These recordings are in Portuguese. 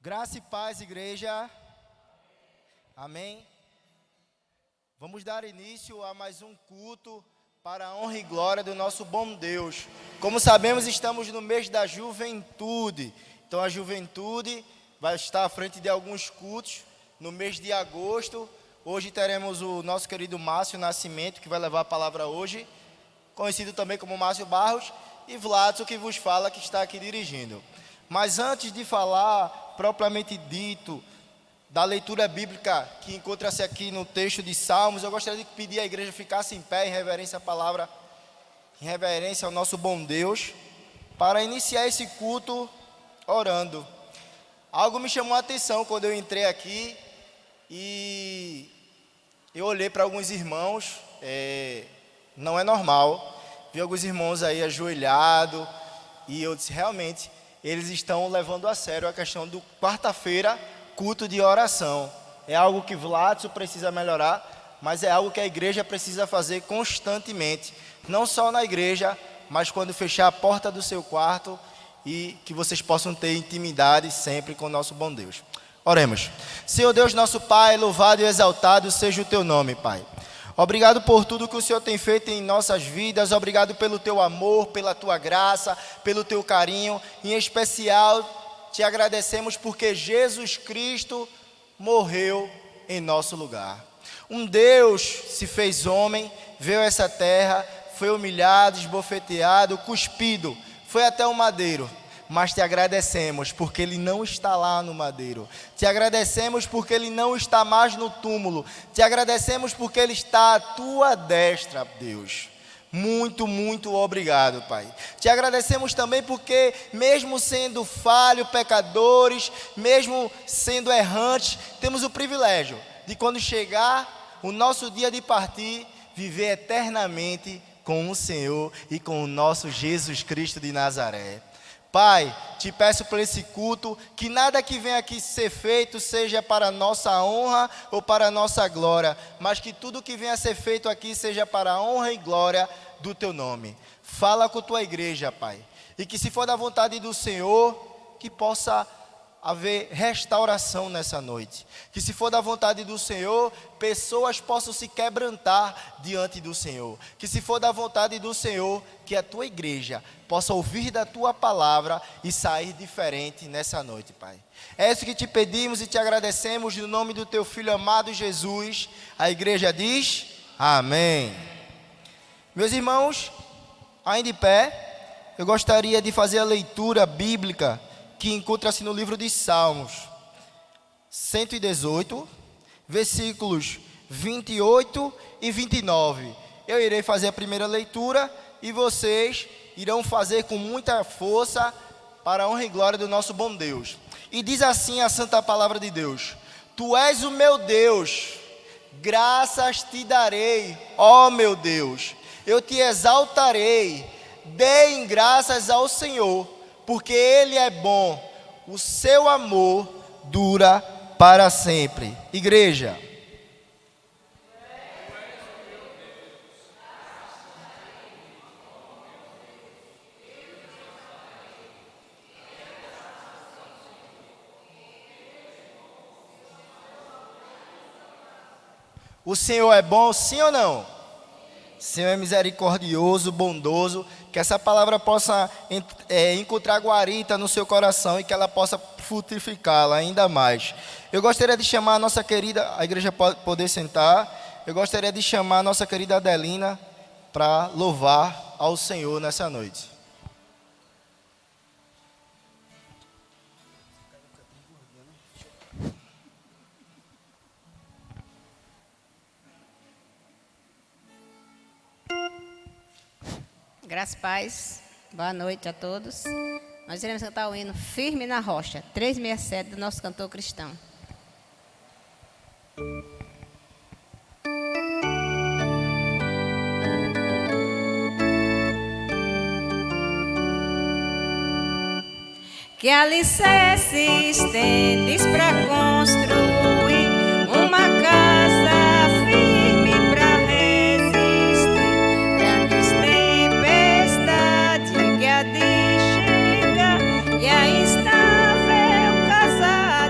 Graça e paz, igreja. Amém. Vamos dar início a mais um culto para a honra e glória do nosso bom Deus. Como sabemos, estamos no mês da juventude. Então a juventude vai estar à frente de alguns cultos no mês de agosto. Hoje teremos o nosso querido Márcio Nascimento, que vai levar a palavra hoje, conhecido também como Márcio Barros, e Vladson, que vos fala, que está aqui dirigindo. Mas antes de falar propriamente dito da leitura bíblica que encontra-se aqui no texto de Salmos, eu gostaria de pedir à igreja ficasse em pé em reverência à palavra, em reverência ao nosso bom Deus, para iniciar esse culto orando. Algo me chamou a atenção quando eu entrei aqui e eu olhei para alguns irmãos, não é normal, vi alguns irmãos aí ajoelhados e eu disse, realmente, eles estão levando a sério a questão do quarta-feira, culto de oração. É algo que Vladson precisa melhorar, mas é algo que a igreja precisa fazer constantemente. Não só na igreja, mas quando fechar a porta do seu quarto e que vocês possam ter intimidade sempre com o nosso bom Deus. Oremos. Senhor Deus, nosso Pai, louvado e exaltado seja o teu nome, Pai. Obrigado por tudo que o Senhor tem feito em nossas vidas, obrigado pelo teu amor, pela tua graça, pelo teu carinho. Em especial, te agradecemos porque Jesus Cristo morreu em nosso lugar. Um Deus se fez homem, veio a essa terra, foi humilhado, esbofeteado, cuspido, foi até o madeiro. Mas te agradecemos porque Ele não está lá no madeiro. Te agradecemos porque Ele não está mais no túmulo. Te agradecemos porque Ele está à tua destra, Deus. Muito, muito obrigado, Pai. Te agradecemos também porque, mesmo sendo falhos, pecadores, mesmo sendo errantes, temos o privilégio de, quando chegar o nosso dia de partir, viver eternamente com o Senhor e com o nosso Jesus Cristo de Nazaré. Pai, te peço por esse culto, que nada que venha aqui ser feito seja para a nossa honra ou para a nossa glória, mas que tudo que venha a ser feito aqui seja para a honra e glória do teu nome. Fala com tua igreja, Pai, e que, se for da vontade do Senhor, que possa haver restauração nessa noite. Que, se for da vontade do Senhor, pessoas possam se quebrantar diante do Senhor. Que, se for da vontade do Senhor, que a tua igreja possa ouvir da tua palavra e sair diferente nessa noite, Pai. É isso que te pedimos e te agradecemos no nome do teu Filho amado Jesus. A igreja diz, amém. Meus irmãos, ainda de pé, eu gostaria de fazer a leitura bíblica que encontra-se no livro de Salmos, 118, versículos 28 e 29. Eu irei fazer a primeira leitura e vocês irão fazer com muita força para a honra e glória do nosso bom Deus. E diz assim a santa palavra de Deus: Tu és o meu Deus, graças te darei, ó meu Deus. Eu te exaltarei, deem graças ao Senhor, porque Ele é bom, o seu amor dura para sempre. Igreja. O Senhor é bom, sim ou não? O Senhor é misericordioso, bondoso. Que essa palavra possa encontrar guarita no seu coração e que ela possa frutificá-la ainda mais. Eu gostaria de chamar a nossa querida, a igreja pode poder sentar. Eu gostaria de chamar a nossa querida Adelina para louvar ao Senhor nessa noite. Graças e paz, boa noite a todos. Nós iremos cantar o hino Firme na Rocha, 367 do nosso cantor cristão. Que alicerces tendes para construir uma casa firme para resistir grandes tempestades que há de chegar, e a instável casa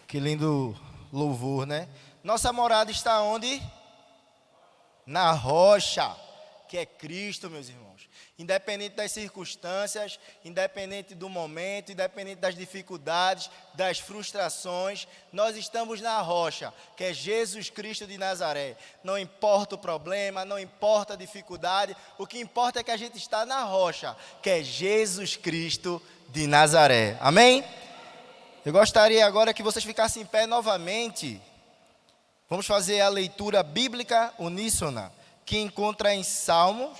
Que lindo louvor, né? Nossa morada está onde? Na rocha, que é Cristo, meus irmãos. Independente das circunstâncias, independente do momento, independente das dificuldades, das frustrações, nós estamos na rocha, que é Jesus Cristo de Nazaré. Não importa o problema, não importa a dificuldade, o que importa é que a gente está na rocha, que é Jesus Cristo de Nazaré. Amém? Eu gostaria agora que vocês ficassem em pé novamente. Vamos fazer a leitura bíblica uníssona, que encontra em Salmos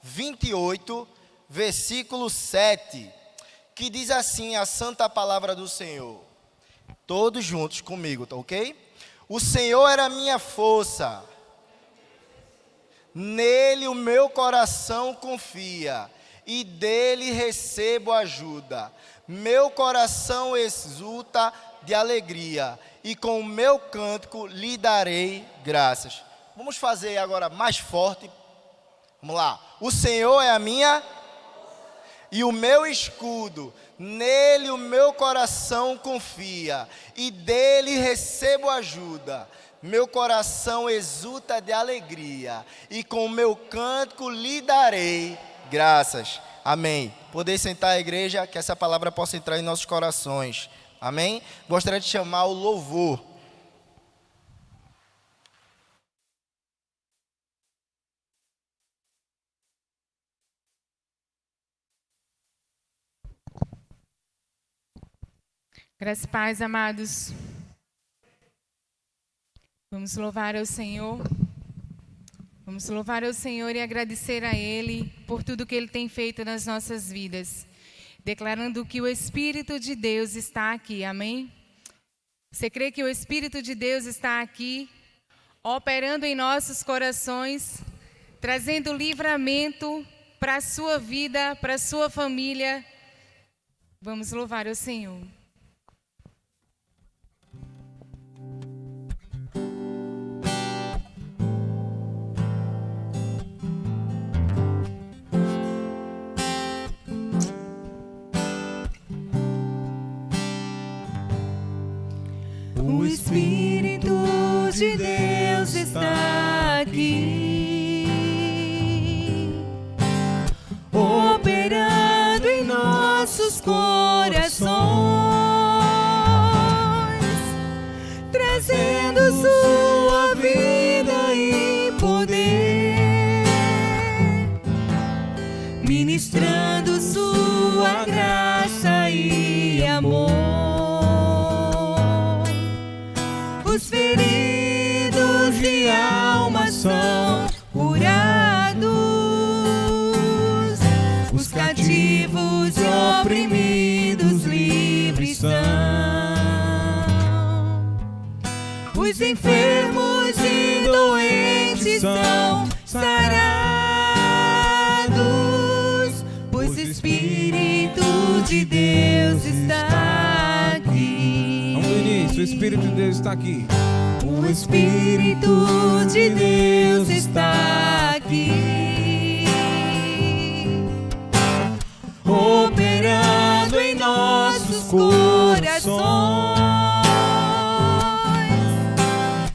28, versículo 7, que diz assim a santa palavra do Senhor. Todos juntos comigo, tá ok? O Senhor era a minha força, nele o meu coração confia, e dele recebo ajuda. Meu coração exulta de alegria, e com o meu cântico lhe darei graças. Vamos fazer agora mais forte. Vamos lá. O Senhor é a minha e o meu escudo. Nele o meu coração confia, e dele recebo ajuda. Meu coração exulta de alegria, e com o meu cântico lhe darei graças. Amém. Poder sentar a igreja, que essa palavra possa entrar em nossos corações. Amém? Gostaria de chamar o louvor. Graças e paz, amados. Vamos louvar ao Senhor. Vamos louvar ao Senhor e agradecer a Ele por tudo que Ele tem feito nas nossas vidas. Declarando que o Espírito de Deus está aqui, amém? Você crê que o Espírito de Deus está aqui, operando em nossos corações, trazendo livramento para a sua vida, para a sua família? Vamos louvar ao Senhor. O Espírito de Deus está aqui, operando em nossos corações, trazendo sua vida e poder, ministrando sua graça e amor. Os feridos de alma são curados, os cativos e oprimidos livres são, os enfermos e doentes são sarados, pois o Espírito de Deus está aqui. Vamos no início, o Espírito de Deus está aqui. O Espírito de Deus está aqui, operando em nossos corações,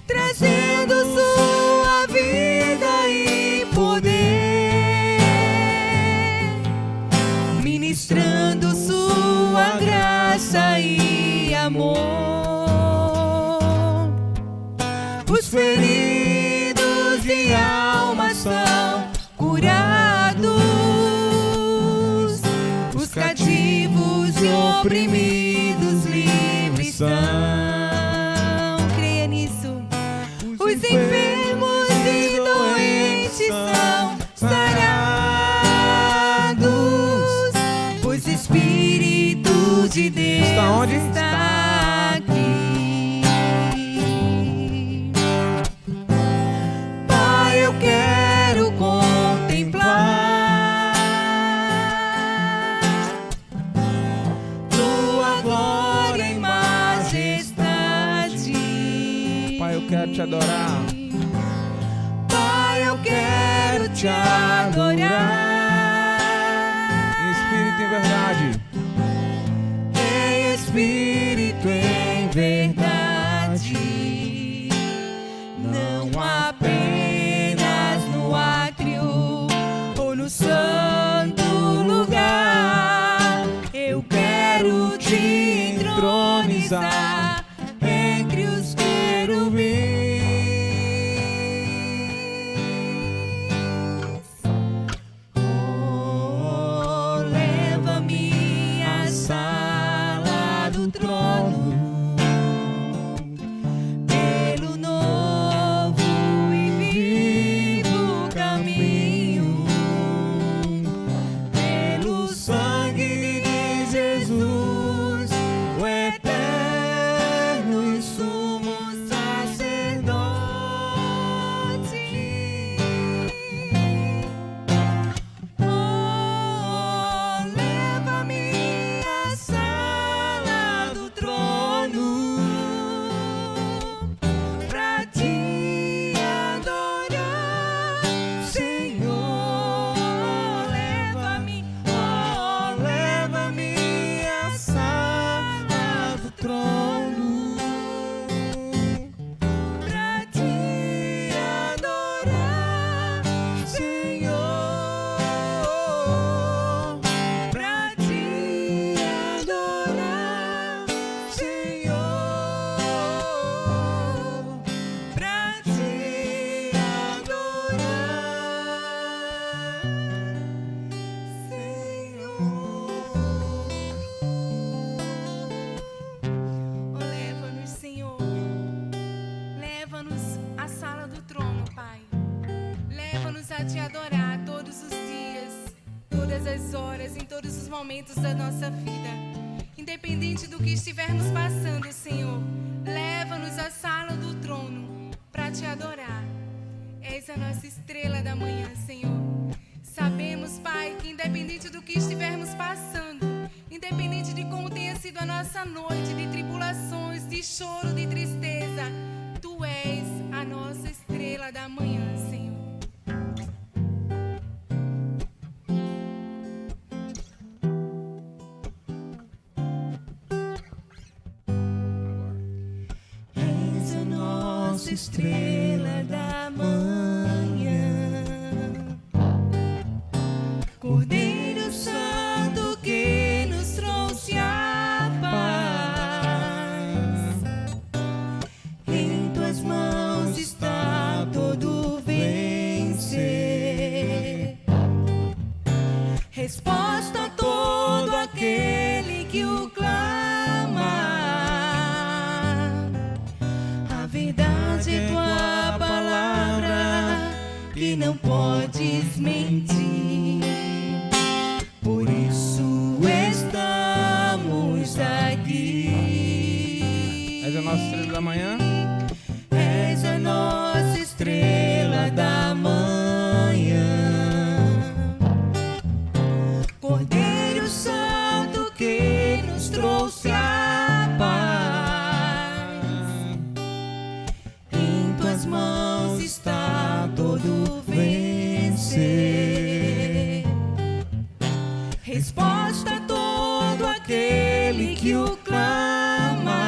trazendo sua vida e poder, ministrando sua graça e amor. Os feridos de alma são curados, os cativos e oprimidos livres são. Creia nisso. Os enfermos e doentes são sarados, pois o Espírito de Deus Está onde? está aqui. Eu quero contemplar tua glória e majestade. Pai, eu quero te adorar. Pai, eu quero te adorar. Em espírito e em verdade. Em espírito e em verdade. realizar entre os querubins. Oh, leva-me à sala do trono, pelo novo e vivo caminho, pelo sangue de Jesus, o eterno e sumo sacerdote. Oh, leva-me à sala do trono pra te adorar, Senhor. Leva-me, oh, leva-me à sala do trono pra te adorar, Senhor. Pra te adorar, Senhor. Pra te adorar, Senhor. Oh, leva-nos, Senhor. Leva-nos à sala do trono, Pai. Leva-nos a te adorar todos os dias, todas as horas, em todos os momentos da nossa vida. Independente do que estivermos passando, Senhor, leva-nos à sala do trono para te adorar. És a nossa estrela da manhã, Senhor. Sabemos, Pai, que independente do que estivermos passando, independente de como tenha sido a nossa noite, de tribulações, de choro, de tristeza, Tu és a nossa estrela da manhã, Senhor. És a nossa estrela da manhã, Cordeiro Santo que nos trouxe a paz. Em tuas mãos está todo vencer, resposta a todo aquele que o clama. A verdade é tua palavra, que não podes mentir. Por isso estamos aqui. És a nossa estrela da manhã. És a nossa estrela da manhã, Cordeiro Santo que nos trouxe a paz. Em tuas mãos está todo vencer, resposta a todo aquele que o clama.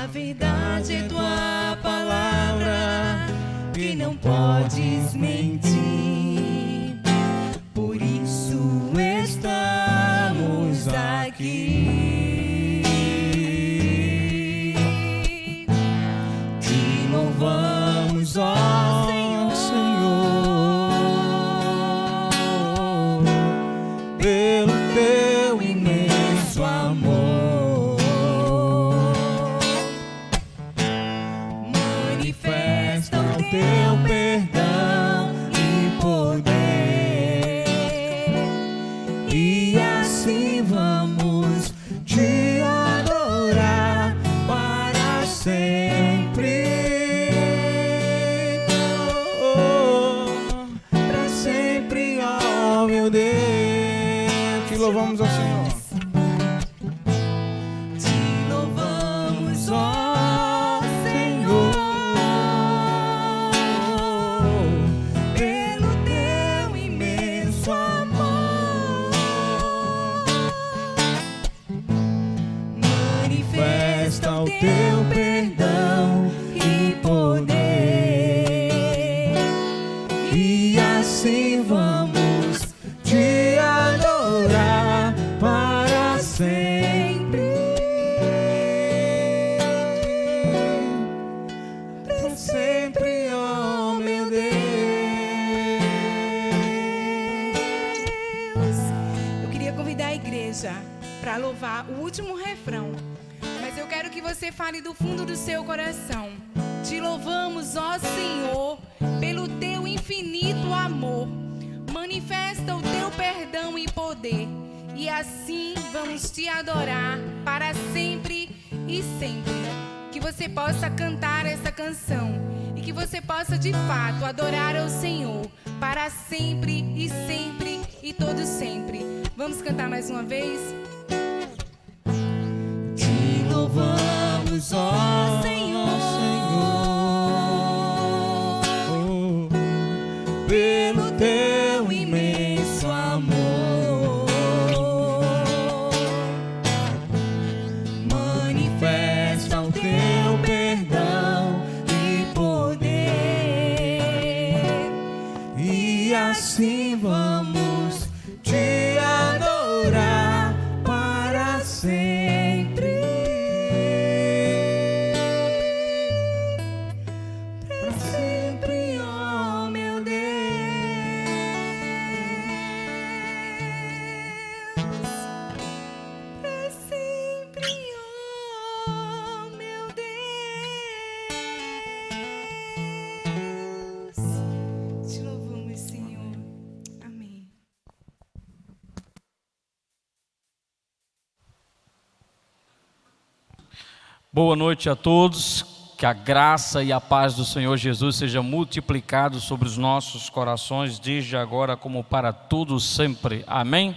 A verdade é tua palavra, que não podes mentir. Por isso estamos aqui. Te louvamos, ó Senhor, pelo teu imenso amor. Manifesta o teu perdão e poder, e assim vamos te adorar para sempre. Para sempre, ó meu Deus. Te louvamos ao Senhor. Te louvamos, ó Senhor, pelo teu imenso amor. Manifesta o teu perdão e poder, e assim vamos te adorar para sempre. já, para louvar o último refrão. Mas eu quero que você fale do fundo do seu coração. Te louvamos, ó Senhor, pelo teu infinito amor. Manifesta o teu perdão e poder. E assim vamos te adorar para sempre e sempre. Que você possa cantar essa canção e que você possa de fato adorar ao Senhor para sempre e todo sempre. Vamos cantar mais uma vez? Te louvamos, ó Senhor, pelo teu imenso amor. Manifesta o teu perdão e poder, e assim vamos te adorar para sempre. Para sempre, ó meu Deus. Para sempre, ó meu Deus. Te louvamos, Senhor. Amém. Boa noite a todos, que a graça e a paz do Senhor Jesus seja multiplicado sobre os nossos corações, desde agora como para todos sempre, amém?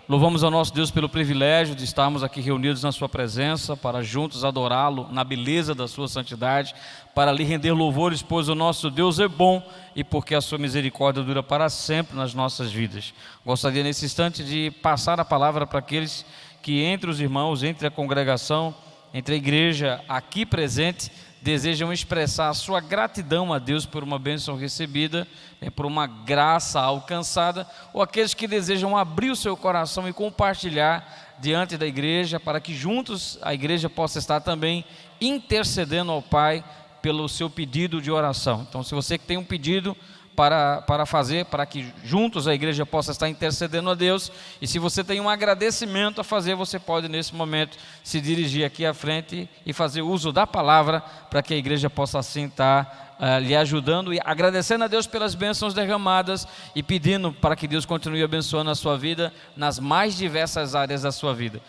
Louvamos ao nosso Deus pelo privilégio de estarmos aqui reunidos na sua presença, para juntos adorá-lo na beleza da sua santidade, para lhe render louvores, pois o nosso Deus é bom e porque a sua misericórdia dura para sempre nas nossas vidas. Gostaria nesse instante de passar a palavra para aqueles que entre os irmãos, entre a congregação, entre a igreja aqui presente, desejam expressar a sua gratidão a Deus por uma bênção recebida, por uma graça alcançada, ou aqueles que desejam abrir o seu coração e compartilhar diante da igreja, para que juntos a igreja possa estar também intercedendo ao Pai pelo seu pedido de oração. Então, se você que tem um pedido para fazer, para que juntos a igreja possa estar intercedendo a Deus, e se você tem um agradecimento a fazer, você pode nesse momento se dirigir aqui à frente e fazer uso da palavra, para que a igreja possa assim estar lhe ajudando e agradecendo a Deus pelas bênçãos derramadas e pedindo para que Deus continue abençoando a sua vida nas mais diversas áreas da sua vida.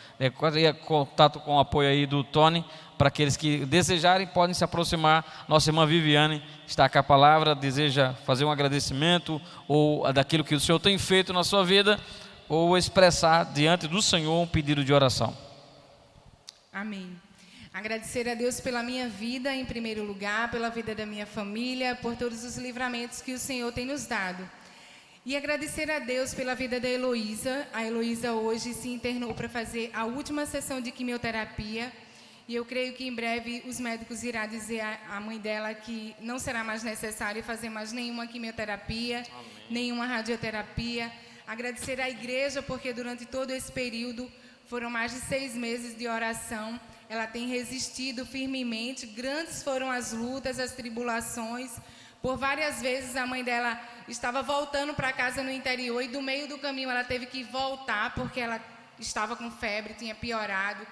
Contato com o apoio aí do Tony. Para aqueles que desejarem, podem se aproximar. Nossa irmã Viviane está com a palavra, deseja fazer um agradecimento ou daquilo que o Senhor tem feito na sua vida, ou expressar diante do Senhor um pedido de oração. Amém. Agradecer a Deus pela minha vida, em primeiro lugar, pela vida da minha família, por todos os livramentos que o Senhor tem nos dado. E agradecer a Deus pela vida da Heloísa. A Heloísa hoje se internou para fazer a última sessão de quimioterapia. E eu creio que em breve os médicos irão dizer à mãe dela que não será mais necessário fazer mais nenhuma quimioterapia, amém, nenhuma radioterapia. Agradecer à igreja, porque durante todo esse período, foram mais de 6 meses de oração, ela tem resistido firmemente. Grandes foram as lutas, as tribulações. Por várias vezes a mãe dela estava voltando para casa no interior e do meio do caminho ela teve que voltar, porque ela estava com febre, tinha piorado.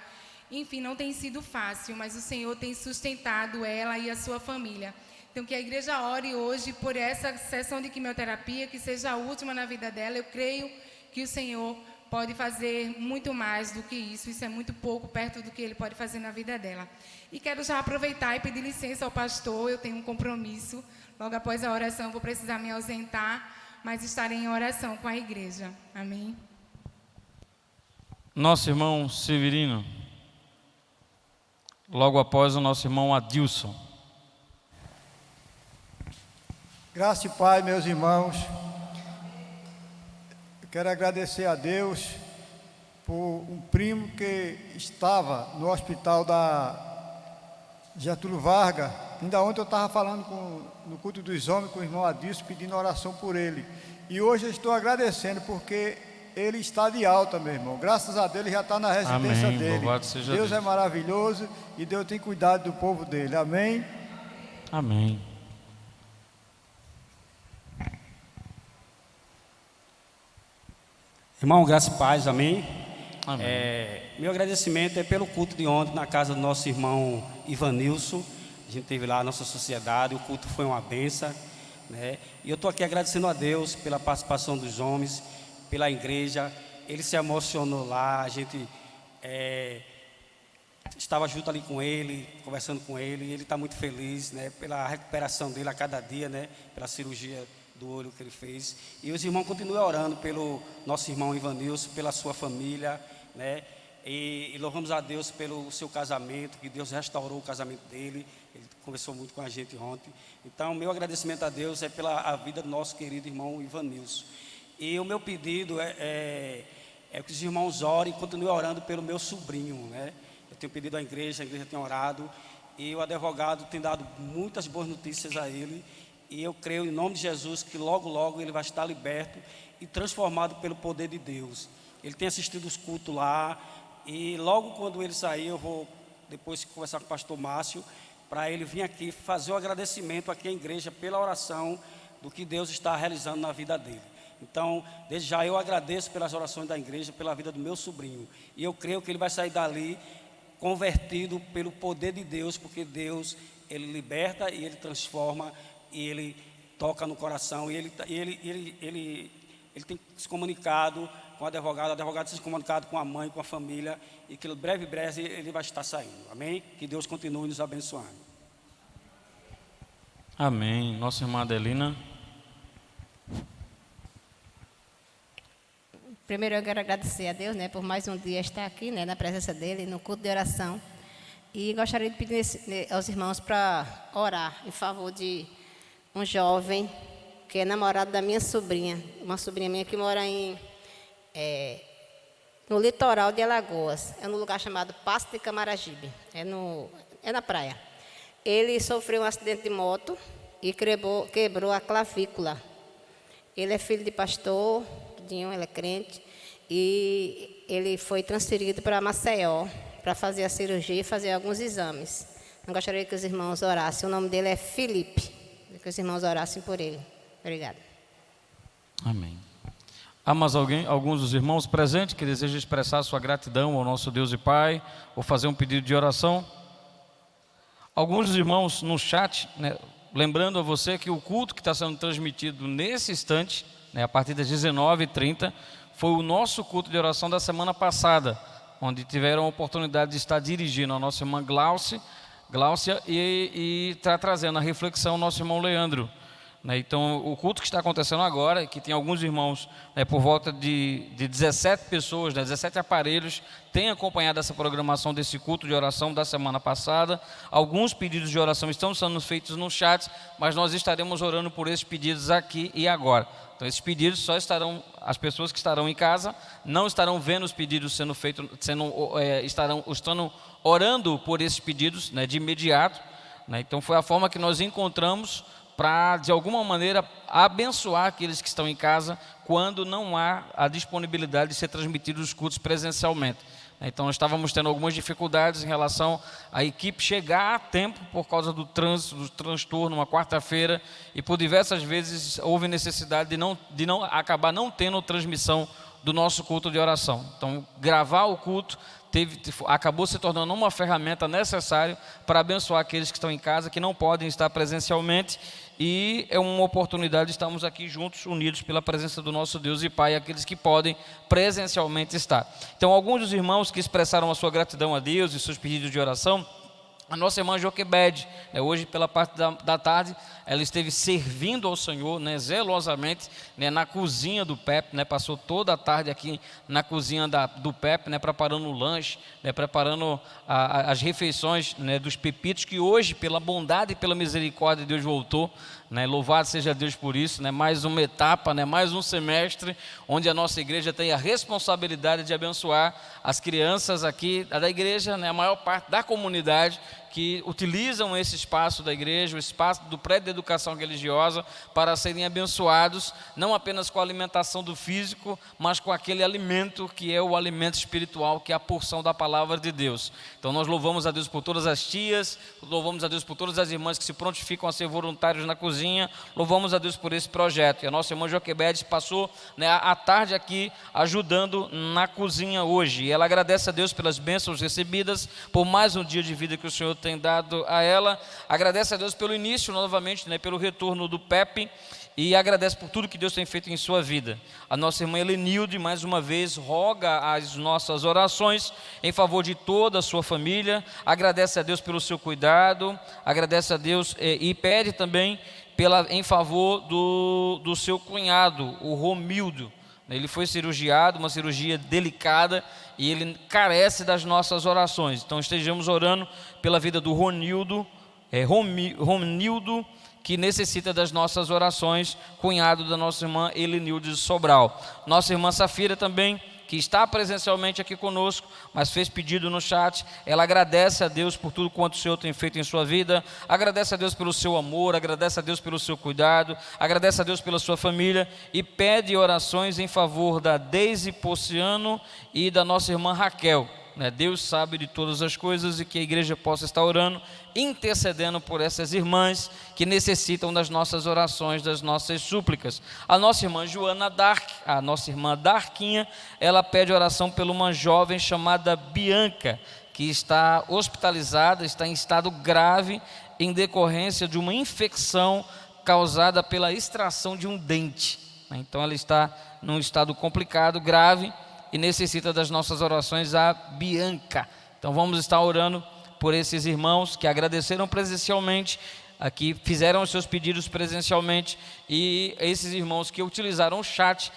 Enfim, não tem sido fácil, mas o Senhor tem sustentado ela e a sua família. Então, que a igreja ore hoje por essa sessão de quimioterapia, que seja a última na vida dela. Eu creio que o Senhor pode fazer muito mais do que isso. Isso é muito pouco perto do que Ele pode fazer na vida dela. E quero já aproveitar e pedir licença ao pastor. Eu tenho um compromisso. Logo após a oração, eu vou precisar me ausentar, mas estarei em oração com a igreja. Amém? Nosso irmão Severino. Logo após o nosso irmão Adilson. Graça e paz, meus irmãos. Eu quero agradecer a Deus por um primo que estava no hospital da Getúlio Vargas. Ainda ontem eu estava falando no culto dos homens com o irmão Adilson, pedindo oração por ele. E hoje eu estou agradecendo porque ele está de alta, meu irmão. Graças a Deus ele já está na residência amém, dele. Louvado seja Deus é maravilhoso e Deus tem cuidado do povo dele. Amém? Amém. Irmão, graça e paz, amém? Amém. Meu agradecimento é pelo culto de ontem na casa do nosso irmão Ivanilson. A gente teve lá a nossa sociedade, o culto foi uma bênção, né? E eu estou aqui agradecendo a Deus pela participação dos homens, pela igreja. Ele se emocionou lá, a gente estava junto ali com ele, conversando com ele, e ele está muito feliz, né, pela recuperação dele a cada dia, né, pela cirurgia do olho que ele fez. E os irmãos continuam orando pelo nosso irmão Ivanilson, pela sua família, né, e louvamos a Deus pelo seu casamento, que Deus restaurou o casamento dele. Ele conversou muito com a gente ontem. Então, meu agradecimento a Deus é pela vida do nosso querido irmão Ivanilson. E o meu pedido é que os irmãos orem e continuem orando pelo meu sobrinho, né? Eu tenho pedido à igreja, a igreja tem orado, e o advogado tem dado muitas boas notícias a ele, e eu creio em nome de Jesus que logo, logo ele vai estar liberto e transformado pelo poder de Deus. Ele tem assistido os cultos lá, e logo quando ele sair, eu vou depois conversar com o pastor Márcio, para ele vir aqui fazer o agradecimento aqui à igreja pela oração do que Deus está realizando na vida dele. Então, desde já eu agradeço pelas orações da igreja, pela vida do meu sobrinho, e eu creio que ele vai sair dali convertido pelo poder de Deus, porque Deus, ele liberta e ele transforma, e ele toca no coração, e ele tem se comunicado com o advogado tem se comunicado com a mãe, com a família, e que breve ele vai estar saindo, amém? Que Deus continue nos abençoando. Amém. Nossa irmã Adelina. Primeiro eu quero agradecer a Deus, né, por mais um dia estar aqui, né, na presença dele, no culto de oração. E gostaria de pedir aos irmãos para orar em favor de um jovem que é namorado da minha sobrinha, uma sobrinha minha que mora no litoral de Alagoas, é num lugar chamado Passo de Camaragibe, é na praia. Ele sofreu um acidente de moto e quebrou a clavícula. Ele é filho de pastor, ele é crente, e ele foi transferido para Maceió para fazer a cirurgia e fazer alguns exames. Eu gostaria que os irmãos orassem. O nome dele é Felipe, que os irmãos orassem por ele. Obrigada. Amém. Há mais alguns dos irmãos presentes que desejam expressar sua gratidão ao nosso Deus e Pai, ou fazer um pedido de oração? Alguns dos irmãos no chat, né, lembrando a você que o culto que está sendo transmitido nesse instante, né, a partir das 19h30, foi o nosso culto de oração da semana passada, onde tiveram a oportunidade de estar dirigindo a nossa irmã Gláucia e está trazendo a reflexão o nosso irmão Leandro. Então, o culto que está acontecendo agora, que tem alguns irmãos, por volta de 17 pessoas, 17 aparelhos, têm acompanhado essa programação desse culto de oração da semana passada. Alguns pedidos de oração estão sendo feitos no chat, mas nós estaremos orando por esses pedidos aqui e agora. Então, esses pedidos só estarão, as pessoas que estarão em casa, não estarão vendo os pedidos sendo feitos, estarão orando por esses pedidos, de imediato. Então, foi a forma que nós encontramos para, de alguma maneira, abençoar aqueles que estão em casa quando não há a disponibilidade de ser transmitidos os cultos presencialmente. Então, nós estávamos tendo algumas dificuldades em relação à equipe chegar a tempo por causa do trânsito, do transtorno, uma quarta-feira, e por diversas vezes houve necessidade de não acabar não tendo transmissão do nosso culto de oração. Então, gravar o culto acabou se tornando uma ferramenta necessária para abençoar aqueles que estão em casa, que não podem estar presencialmente, e é uma oportunidade de estarmos aqui juntos, unidos pela presença do nosso Deus e Pai, aqueles que podem presencialmente estar. Então, alguns dos irmãos que expressaram a sua gratidão a Deus e seus pedidos de oração, a nossa irmã Joquebede, hoje pela parte da tarde, ela esteve servindo ao Senhor, zelosamente, na cozinha do PEP, passou toda a tarde aqui na cozinha do PEP, preparando o lanche, preparando as refeições, dos pepitos, que hoje, pela bondade e pela misericórdia de Deus, voltou. Louvado seja Deus por isso, mais uma etapa, mais um semestre, onde a nossa igreja tem a responsabilidade de abençoar as crianças aqui da igreja, a maior parte da comunidade, que utilizam esse espaço da igreja, o espaço do prédio de educação religiosa, para serem abençoados, não apenas com a alimentação do físico, mas com aquele alimento que é o alimento espiritual, que é a porção da palavra de Deus. Então nós louvamos a Deus por todas as tias, louvamos a Deus por todas as irmãs que se prontificam a ser voluntários na cozinha, louvamos a Deus por esse projeto. E a nossa irmã Joquebede passou, né, a tarde aqui ajudando na cozinha hoje, e ela agradece a Deus pelas bênçãos recebidas, por mais um dia de vida que o Senhor tem dado a ela, agradece a Deus pelo início novamente, né, pelo retorno do Pepe, e agradece por tudo que Deus tem feito em sua vida. A nossa irmã Helenilde, mais uma vez, roga as nossas orações em favor de toda a sua família, agradece a Deus pelo seu cuidado, agradece a Deus e pede também em favor do seu cunhado, o Romildo. Ele foi cirurgiado, uma cirurgia delicada, e ele carece das nossas orações. Então estejamos orando pela vida do Ronildo, que necessita das nossas orações, cunhado da nossa irmã Helenilde de Sobral. Nossa irmã Safira também, que está presencialmente aqui conosco, mas fez pedido no chat. Ela agradece a Deus por tudo quanto o Senhor tem feito em sua vida, agradece a Deus pelo seu amor, agradece a Deus pelo seu cuidado, agradece a Deus pela sua família, e pede orações em favor da Deise Pociano e da nossa irmã Raquel. Deus sabe de todas as coisas, e que a igreja possa estar orando, intercedendo por essas irmãs que necessitam das nossas orações, das nossas súplicas. A nossa irmã Joana Dark, a nossa irmã Darquinha, ela pede oração por uma jovem chamada Bianca, que está hospitalizada, está em estado grave em decorrência de uma infecção causada pela extração de um dente. Então ela está num estado complicado, grave, e necessita das nossas orações, a Bianca. Então vamos estar orando por esses irmãos que agradeceram presencialmente, aqui fizeram os seus pedidos presencialmente, e esses irmãos que utilizaram o chat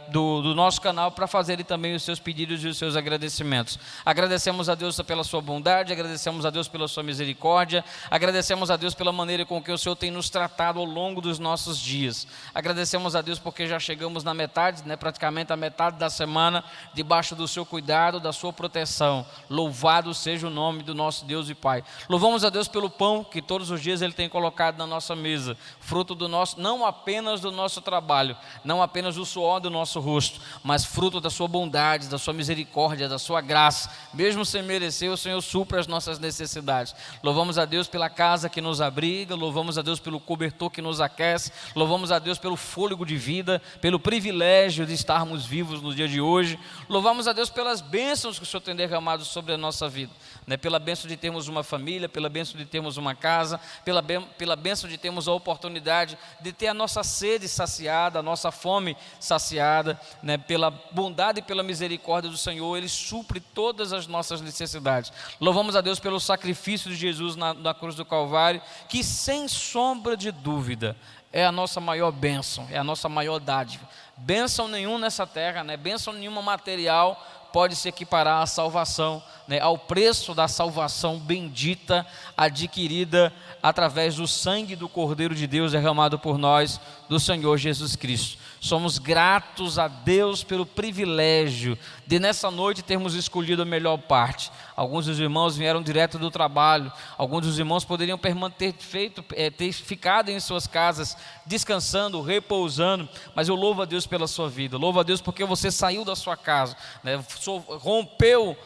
do nosso canal para fazerem também os seus pedidos e os seus agradecimentos. Agradecemos a Deus pela sua bondade, agradecemos a Deus pela sua misericórdia, agradecemos a Deus pela maneira com que o Senhor tem nos tratado ao longo dos nossos dias. Agradecemos a Deus porque já chegamos na metade, praticamente a metade da semana, debaixo do seu cuidado, da sua proteção. Louvado seja o nome do nosso Deus e Pai. Louvamos a Deus pelo pão que todos os dias Ele tem colocado na nossa mesa, fruto do nosso, não apenas do nosso trabalho, não apenas do suor do nosso rosto, mas fruto da sua bondade, da sua misericórdia, da sua graça. Mesmo sem merecer, o Senhor supre as nossas necessidades. Louvamos a Deus pela casa que nos abriga, louvamos a Deus pelo cobertor que nos aquece, louvamos a Deus pelo fôlego de vida, pelo privilégio de estarmos vivos no dia de hoje. Louvamos a Deus pelas bênçãos que o Senhor tem derramado sobre a nossa vida, pela bênção de termos uma família, pela bênção de termos uma casa, pela bênção de termos a oportunidade de ter a nossa sede saciada, a nossa fome saciada, pela bondade e pela misericórdia do Senhor. Ele supre todas as nossas necessidades. Louvamos a Deus pelo sacrifício de Jesus na cruz do Calvário, que sem sombra de dúvida é a nossa maior bênção, é a nossa maior dádiva. Bênção nenhuma nessa terra, bênção nenhuma material pode se equiparar à salvação, ao preço da salvação bendita, adquirida através do sangue do Cordeiro de Deus derramado por nós, do Senhor Jesus Cristo. Somos gratos a Deus pelo privilégio de nessa noite termos escolhido a melhor parte. Alguns dos irmãos vieram direto do trabalho, alguns dos irmãos poderiam ter ficado em suas casas, descansando, repousando, mas eu louvo a Deus pela sua vida, louvo a Deus porque você saiu da sua casa, rompeu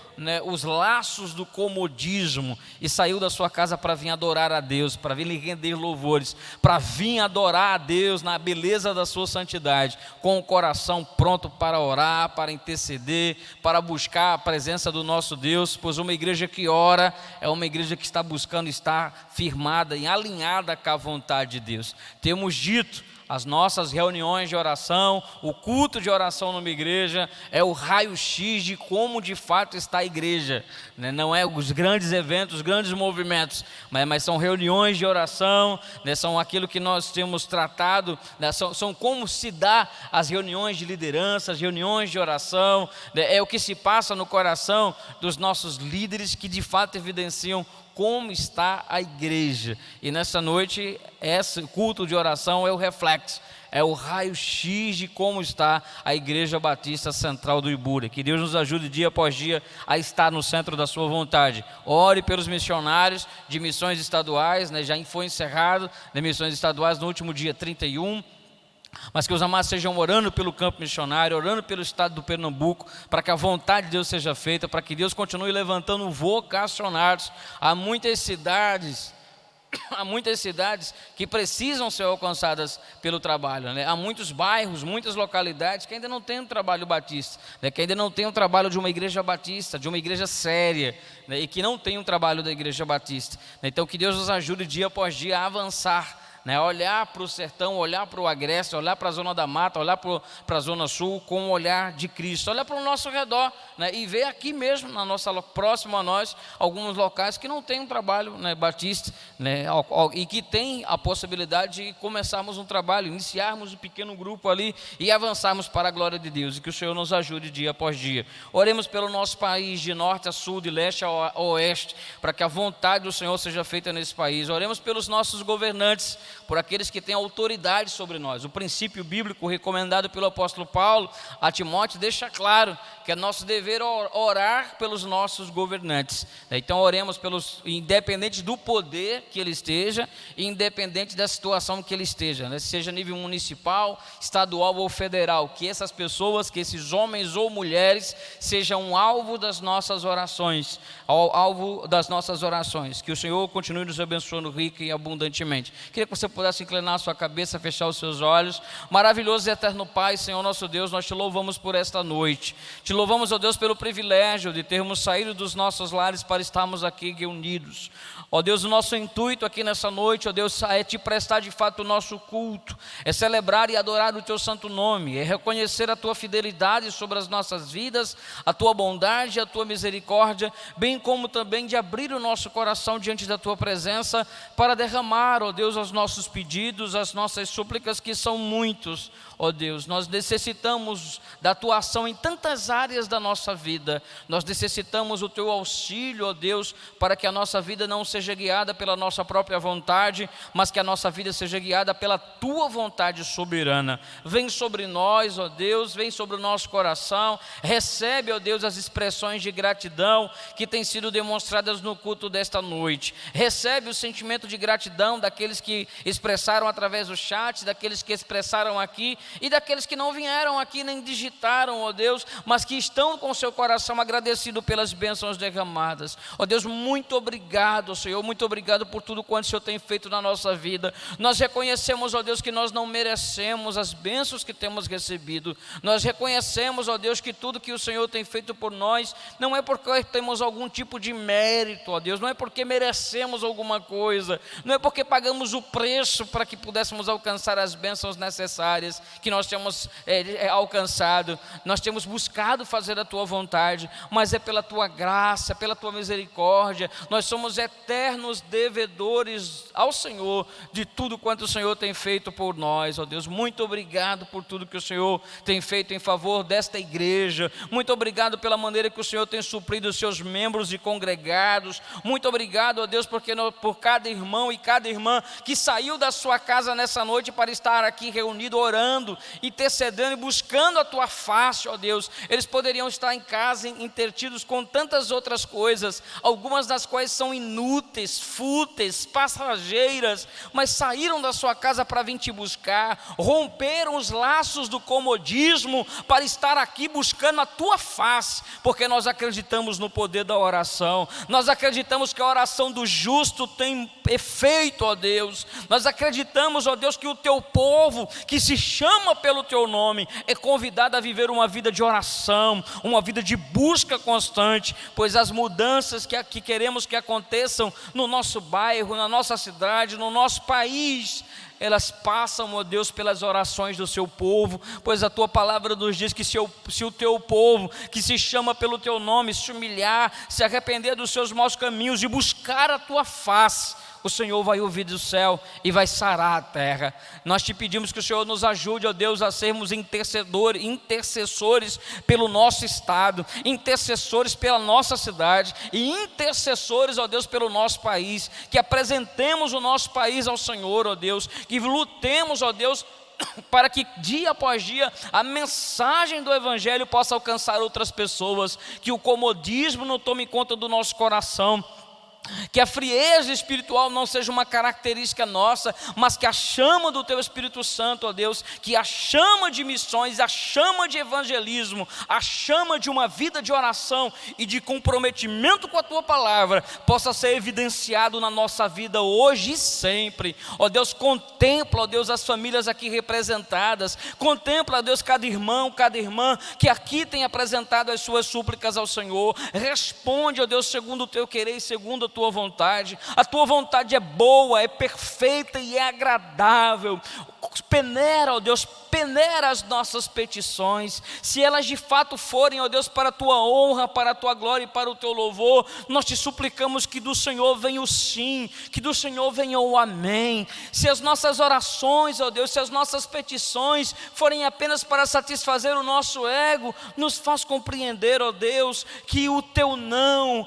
os laços do comodismo e saiu da sua casa para vir adorar a Deus, para vir lhe render louvores, para vir adorar a Deus na beleza da sua santidade, com o coração pronto para orar, para interceder, para buscar a presença do nosso Deus, pois uma igreja que ora é uma igreja que está buscando estar firmada e alinhada com a vontade de Deus. Temos dito, as nossas reuniões de oração, o culto de oração numa igreja é o raio-x de como de fato está a igreja, não é os grandes eventos, os grandes movimentos, mas são reuniões de oração, são aquilo que nós temos tratado, são como se dá as reuniões de liderança, as reuniões de oração, é o que se passa no coração dos nossos líderes que de fato evidenciam como está a igreja. E nessa noite, esse culto de oração é o reflexo, é o raio-x de como está a Igreja Batista Central do Ibura. Que Deus nos ajude dia após dia a estar no centro da sua vontade. Ore pelos missionários de missões estaduais, né? Já foi encerrado de missões estaduais no último dia 31. Mas que os amados estejam orando pelo campo missionário, orando pelo estado do Pernambuco, para que a vontade de Deus seja feita, para que Deus continue levantando vocacionados. Há muitas cidades que precisam ser alcançadas pelo trabalho, né? Há muitos bairros, muitas localidades que ainda não têm um trabalho batista, né? Que ainda não tem um trabalho de uma igreja batista, de uma igreja séria, né? E que não tem um trabalho da igreja batista, né? Então que Deus nos ajude dia após dia a avançar, né? Olhar para o sertão, olhar para o agreste, olhar para a zona da mata, olhar para a zona sul com o olhar de Cristo, olhar para o nosso redor, né? E ver aqui mesmo, na nossa, próximo a nós, alguns locais que não tem um trabalho, né, batista, né? E que tem a possibilidade de começarmos um trabalho, iniciarmos um pequeno grupo ali e avançarmos para a glória de Deus, e que o Senhor nos ajude dia após dia. Oremos pelo nosso país, de norte a sul, de leste a oeste, para que a vontade do Senhor seja feita nesse país. Oremos pelos nossos governantes, por aqueles que têm autoridade sobre nós. O princípio bíblico recomendado pelo apóstolo Paulo a Timóteo deixa claro que é nosso dever orar pelos nossos governantes. Então oremos pelos, independente do poder que ele esteja, independente da situação que ele esteja, né? Seja nível municipal, estadual ou federal, que essas pessoas, que esses homens ou mulheres sejam alvo das nossas orações, que o Senhor continue nos abençoando rica e abundantemente. Queria que você pudesse inclinar a sua cabeça, fechar os seus olhos. Maravilhoso e eterno Pai, Senhor nosso Deus, nós te louvamos por esta noite. Te louvamos, ó Deus, pelo privilégio de termos saído dos nossos lares para estarmos aqui reunidos. Ó Deus, o nosso intuito aqui nessa noite, ó Deus, é te prestar de fato o nosso culto, é celebrar e adorar o teu santo nome, é reconhecer a tua fidelidade sobre as nossas vidas, a tua bondade, a tua misericórdia, bem como também de abrir o nosso coração diante da tua presença para derramar, ó Deus, os nossos pedidos, as nossas súplicas, que são muitos. Ó Deus, nós necessitamos da tua ação em tantas áreas da nossa vida. Nós necessitamos o teu auxílio, ó Deus, para que a nossa vida não seja guiada pela nossa própria vontade, mas que a nossa vida seja guiada pela tua vontade soberana. Vem sobre nós, ó Deus, vem sobre o nosso coração. Recebe, ó Deus, as expressões de gratidão que têm sido demonstradas no culto desta noite. Recebe o sentimento de gratidão daqueles que expressaram através do chat, daqueles que expressaram aqui, e daqueles que não vieram aqui nem digitaram, ó Deus, mas que estão com o seu coração agradecido pelas bênçãos derramadas. Ó Deus, muito obrigado, Senhor, muito obrigado por tudo quanto o Senhor tem feito na nossa vida. Nós reconhecemos, ó Deus, que nós não merecemos as bênçãos que temos recebido. Nós reconhecemos, ó Deus, que tudo que o Senhor tem feito por nós não é porque temos algum tipo de mérito, ó Deus, não é porque merecemos alguma coisa, não é porque pagamos o preço para que pudéssemos alcançar as bênçãos necessárias que nós temos alcançado. Nós temos buscado fazer a tua vontade, mas é pela tua graça, pela tua misericórdia. Nós somos eternos devedores ao Senhor de tudo quanto o Senhor tem feito por nós. Ó Deus, muito obrigado por tudo que o Senhor tem feito em favor desta igreja. Muito obrigado pela maneira que o Senhor tem suprido os seus membros e congregados. Muito obrigado, ó Deus, porque por cada irmão e cada irmã que saiu da sua casa nessa noite para estar aqui reunido, orando, intercedendo e buscando a tua face, ó Deus. Eles poderiam estar em casa entretidos com tantas outras coisas, algumas das quais são inúteis, fúteis, passageiras, mas saíram da sua casa para vir te buscar, romperam os laços do comodismo para estar aqui buscando a tua face, porque nós acreditamos no poder da oração. Nós acreditamos que a oração do justo tem efeito, ó Deus. Nós acreditamos, ó Deus, que o teu povo que se chama pelo teu nome é convidado a viver uma vida de oração, uma vida de busca constante, pois as mudanças que queremos que aconteçam no nosso bairro, na nossa cidade, no nosso país, elas passam, ó Deus, pelas orações do seu povo, pois a tua palavra nos diz que se o teu povo, que se chama pelo teu nome, se humilhar, se arrepender dos seus maus caminhos e buscar a tua face, o Senhor vai ouvir do céu e vai sarar a terra. Nós te pedimos que o Senhor nos ajude, ó Deus, a sermos intercessores pelo nosso estado, intercessores pela nossa cidade e intercessores, ó Deus, pelo nosso país, que apresentemos o nosso país ao Senhor, ó Deus, que lutemos, ó Deus, para que dia após dia a mensagem do Evangelho possa alcançar outras pessoas, que o comodismo não tome conta do nosso coração, que a frieza espiritual não seja uma característica nossa, mas que a chama do Teu Espírito Santo, ó Deus, que a chama de missões, a chama de evangelismo, a chama de uma vida de oração e de comprometimento com a Tua Palavra, possa ser evidenciado na nossa vida hoje e sempre. Ó Deus, contempla, ó Deus, as famílias aqui representadas, contempla, ó Deus, cada irmão, cada irmã que aqui tem apresentado as suas súplicas ao Senhor. Responde, ó Deus, segundo o Teu querer e segundo a Tua vontade. A Tua vontade é boa, é perfeita e é agradável. Peneira, ó Deus, peneira as nossas petições. Se elas de fato forem, ó Deus, para a Tua honra, para a Tua glória e para o Teu louvor, nós te suplicamos que do Senhor venha o sim, que do Senhor venha o amém. Se as nossas orações, ó Deus, se as nossas petições forem apenas para satisfazer o nosso ego, nos faz compreender, ó Deus, que o Teu não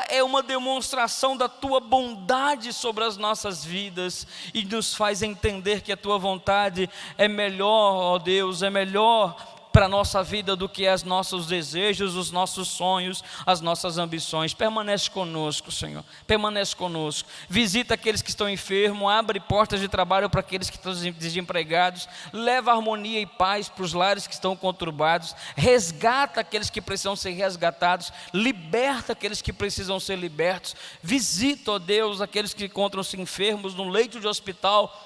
é uma demonstração da Tua bondade sobre as nossas vidas, e nos faz entender que a Tua vontade é melhor, ó Deus, é melhor para a nossa vida do que os nossos desejos, os nossos sonhos, as nossas ambições. Permanece conosco, Senhor, permanece conosco. Visita aqueles que estão enfermos, abre portas de trabalho para aqueles que estão desempregados, leva harmonia e paz para os lares que estão conturbados, resgata aqueles que precisam ser resgatados, liberta aqueles que precisam ser libertos. Visita, ó Deus, aqueles que encontram-se enfermos no leito de hospital,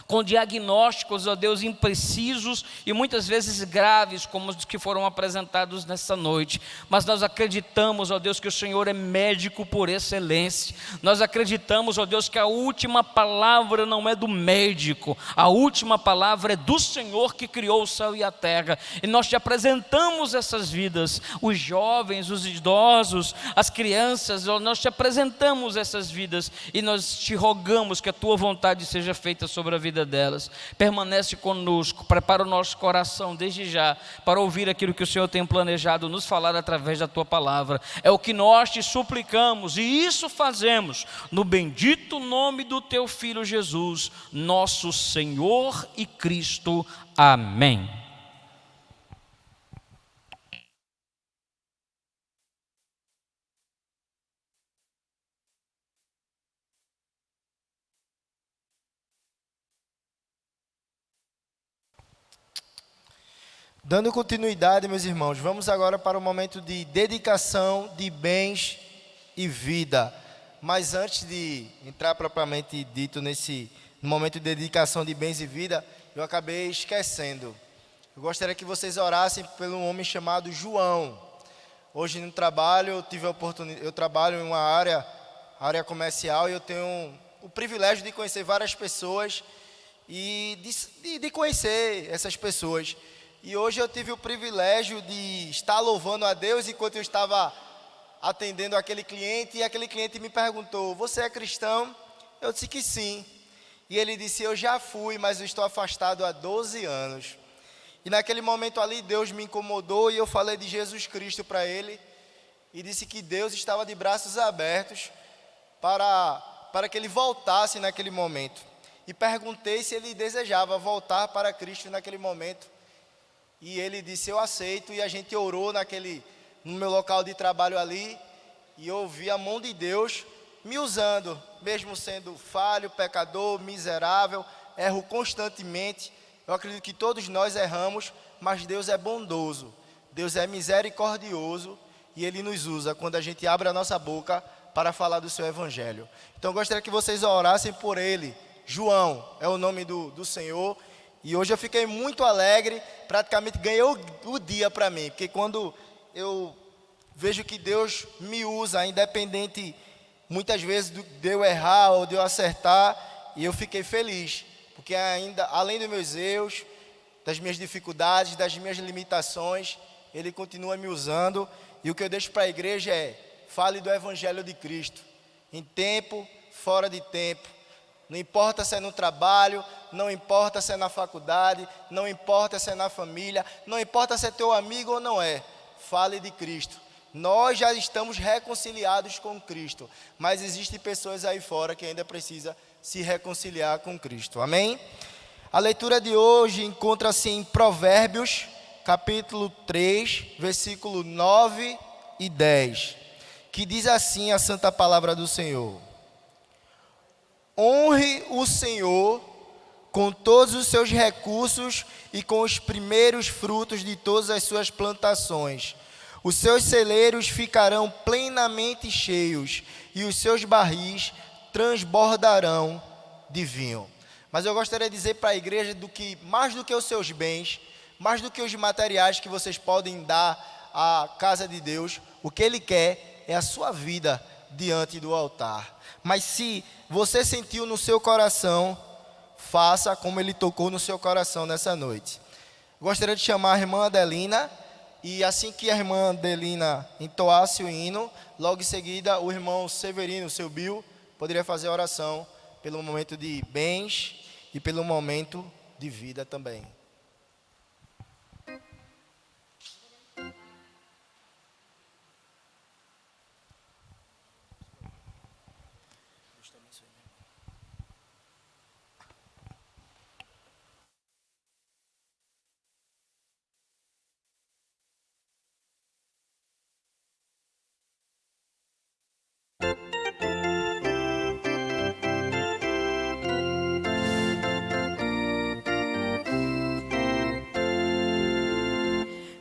com diagnósticos, ó Deus, imprecisos e muitas vezes graves, como os que foram apresentados nessa noite. Mas nós acreditamos, ó Deus, que o Senhor é médico por excelência. Nós acreditamos, ó Deus, que a última palavra não é do médico, a última palavra é do Senhor que criou o céu e a terra. E nós te apresentamos essas vidas, os jovens, os idosos, as crianças, nós te apresentamos essas vidas e nós te rogamos que a Tua vontade seja feita sobre a vida delas. Permanece conosco, prepara o nosso coração desde já para ouvir aquilo que o Senhor tem planejado nos falar através da Tua palavra. É o que nós te suplicamos e isso fazemos no bendito nome do Teu Filho Jesus, nosso Senhor e Cristo. Amém. Dando continuidade, meus irmãos, vamos agora para o momento de dedicação de bens e vida. Mas antes de entrar propriamente dito no momento de dedicação de bens e vida, eu acabei esquecendo. Eu gostaria que vocês orassem pelo homem chamado João. Hoje no trabalho, eu trabalho em uma área comercial e eu tenho o privilégio de conhecer várias pessoas e de conhecer essas pessoas. E hoje eu tive o privilégio de estar louvando a Deus enquanto eu estava atendendo aquele cliente. E aquele cliente me perguntou: você é cristão? Eu disse que sim. E ele disse: eu já fui, mas eu estou afastado há 12 anos. E naquele momento ali Deus me incomodou e eu falei de Jesus Cristo para ele. E disse que Deus estava de braços abertos para que ele voltasse naquele momento. E perguntei se ele desejava voltar para Cristo naquele momento. E ele disse: eu aceito. E a gente orou no meu local de trabalho ali. E eu vi a mão de Deus me usando, mesmo sendo falho, pecador, miserável, erro constantemente. Eu acredito que todos nós erramos, mas Deus é bondoso, Deus é misericordioso e Ele nos usa quando a gente abre a nossa boca para falar do seu Evangelho. Então eu gostaria que vocês orassem por ele. João é o nome do Senhor. E hoje eu fiquei muito alegre, praticamente ganhei o dia para mim, porque quando eu vejo que Deus me usa, independente muitas vezes de eu errar ou de eu acertar, e eu fiquei feliz, porque ainda, além dos meus erros, das minhas dificuldades, das minhas limitações, Ele continua me usando. E o que eu deixo para a igreja é: fale do Evangelho de Cristo, em tempo, fora de tempo. Não importa se é no trabalho, não importa se é na faculdade, não importa se é na família, não importa se é teu amigo ou não é. Fale de Cristo. Nós já estamos reconciliados com Cristo, mas existem pessoas aí fora que ainda precisam se reconciliar com Cristo. Amém? A leitura de hoje encontra-se em Provérbios, capítulo 3, versículo 9 e 10, que diz assim a santa palavra do Senhor: honre o Senhor com todos os seus recursos e com os primeiros frutos de todas as suas plantações. Os seus celeiros ficarão plenamente cheios e os seus barris transbordarão de vinho. Mas eu gostaria de dizer para a igreja mais do que os seus bens, mais do que os materiais que vocês podem dar à casa de Deus, o que Ele quer é a sua vida diante do altar. Mas se você sentiu no seu coração, faça como Ele tocou no seu coração nessa noite. Gostaria de chamar a irmã Adelina, e assim que a irmã Adelina entoasse o hino, logo em seguida o irmão Severino, o seu Bill, poderia fazer a oração pelo momento de bens e pelo momento de vida também.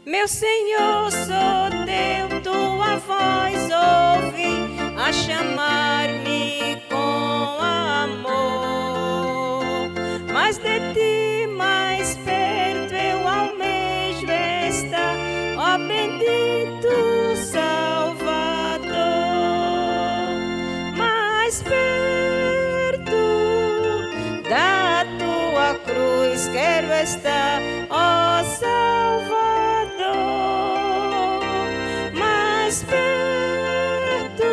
Meu Senhor, sou teu, tua voz ouvi a chamar-me com amor. Mas de ti mais perto eu almejo estar, ó bendito Salvador. Mais perto da tua cruz quero estar, ó Salvador. Mais perto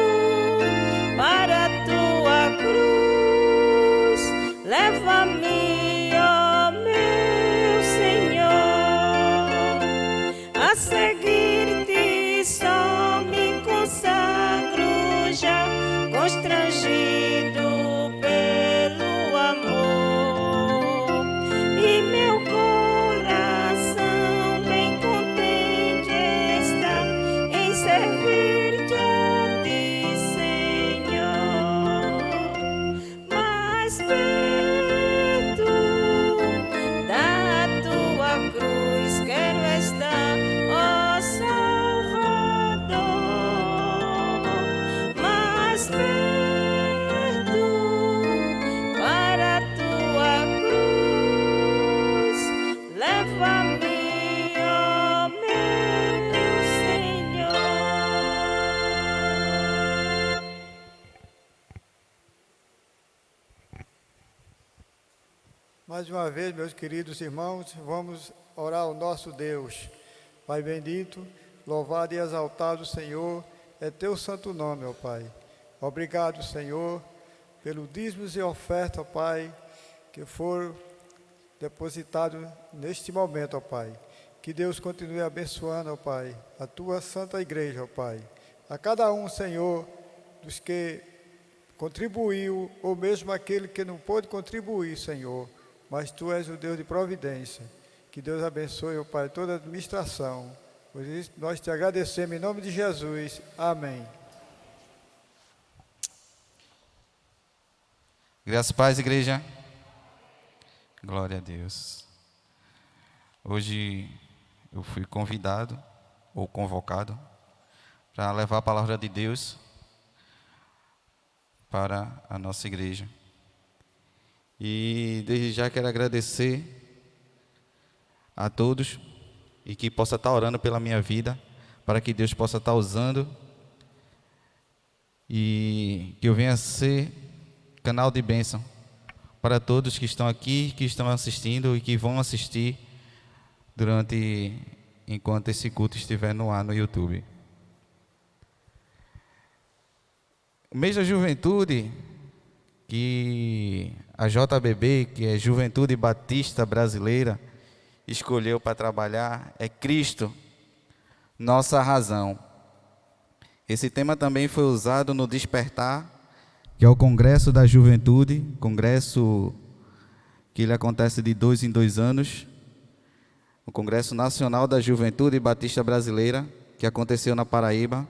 para a tua cruz, leva-me, ó meu Senhor, a seguir-te só me consagro já, constrangido pelo amor, e meu coração bem contente está em servir-te a ti, Senhor. Mais perto da tua cruz quero estar, ó Salvador. Mais perto para a tua cruz, leva-me, ó meu Senhor. Mais uma vez, meus queridos irmãos, vamos orar ao nosso Deus. Pai bendito, louvado e exaltado, Senhor, é teu santo nome, ó Pai. Obrigado, Senhor, pelo dízimos e oferta, ó Pai, que foram depositados neste momento, ó Pai. Que Deus continue abençoando, ó Pai, a tua santa igreja, ó Pai. A cada um, Senhor, dos que contribuiu, ou mesmo aquele que não pôde contribuir, Senhor, mas Tu és o Deus de providência. Que Deus abençoe, ó Pai, toda a administração. Por isso, nós te agradecemos em nome de Jesus. Amém. Graças a paz, igreja. Glória a Deus. Hoje eu fui convidado ou convocado para levar a palavra de Deus para a nossa igreja. E desde já quero agradecer a todos e que possa estar orando pela minha vida, para que Deus possa estar usando e que eu venha ser canal de bênção para todos que estão aqui, que estão assistindo e que vão assistir enquanto esse culto estiver no ar no YouTube. O mês da juventude, que a JBB, que é Juventude Batista Brasileira, escolheu para trabalhar, é Cristo, nossa razão. Esse tema também foi usado no Despertar, que é o Congresso da Juventude, congresso que ele acontece de 2 em 2 anos, o Congresso Nacional da Juventude Batista Brasileira, que aconteceu na Paraíba.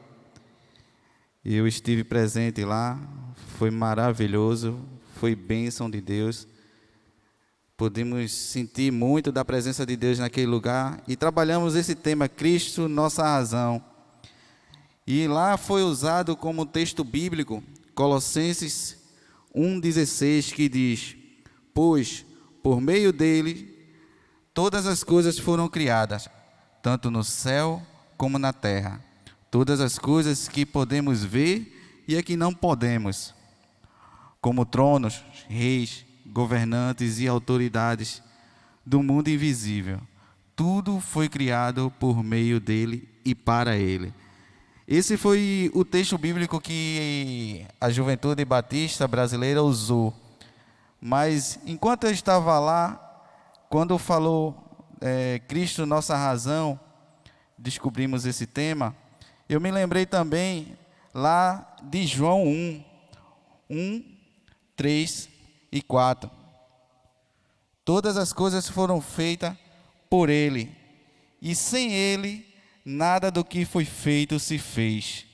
Eu estive presente lá, foi maravilhoso, foi bênção de Deus. Podemos sentir muito da presença de Deus naquele lugar e trabalhamos esse tema, Cristo, nossa razão. E lá foi usado como texto bíblico Colossenses 1,16, que diz: pois por meio dele todas as coisas foram criadas, tanto no céu como na terra, todas as coisas que podemos ver e a que não podemos, como tronos, reis, governantes e autoridades do mundo invisível. Tudo foi criado por meio dele e para ele. Esse foi o texto bíblico que a Juventude Batista Brasileira usou. Mas enquanto eu estava lá, quando falou Cristo, nossa razão, descobrimos esse tema, eu me lembrei também lá de João 1, 3 e 4. Todas as coisas foram feitas por ele, e sem ele nada do que foi feito se fez.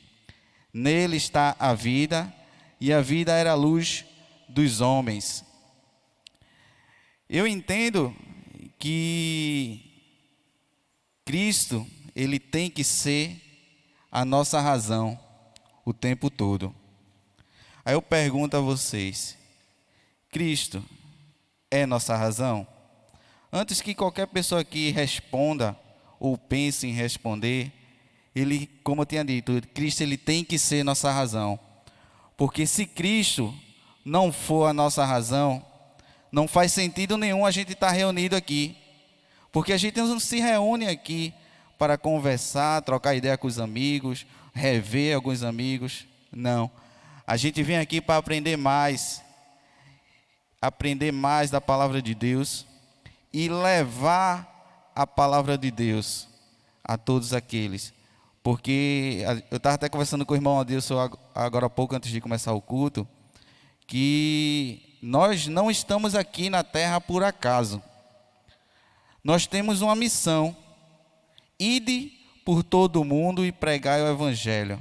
Nele está a vida, e a vida era a luz dos homens. Eu entendo que Cristo, ele tem que ser a nossa razão o tempo todo. Aí eu pergunto a vocês: Cristo é nossa razão? Antes que qualquer pessoa aqui responda ou pense em responder, ele, como eu tinha dito, Cristo, ele tem que ser nossa razão. Porque se Cristo não for a nossa razão, não faz sentido nenhum a gente estar reunido aqui. Porque a gente não se reúne aqui para conversar, trocar ideia com os amigos, rever alguns amigos. Não. A gente vem aqui para aprender mais da palavra de Deus e levar a palavra de Deus a todos aqueles. Porque eu estava até conversando com o irmão Adilson agora há pouco, antes de começar o culto, que nós não estamos aqui na terra por acaso. Nós temos uma missão: ide por todo o mundo e pregai o evangelho.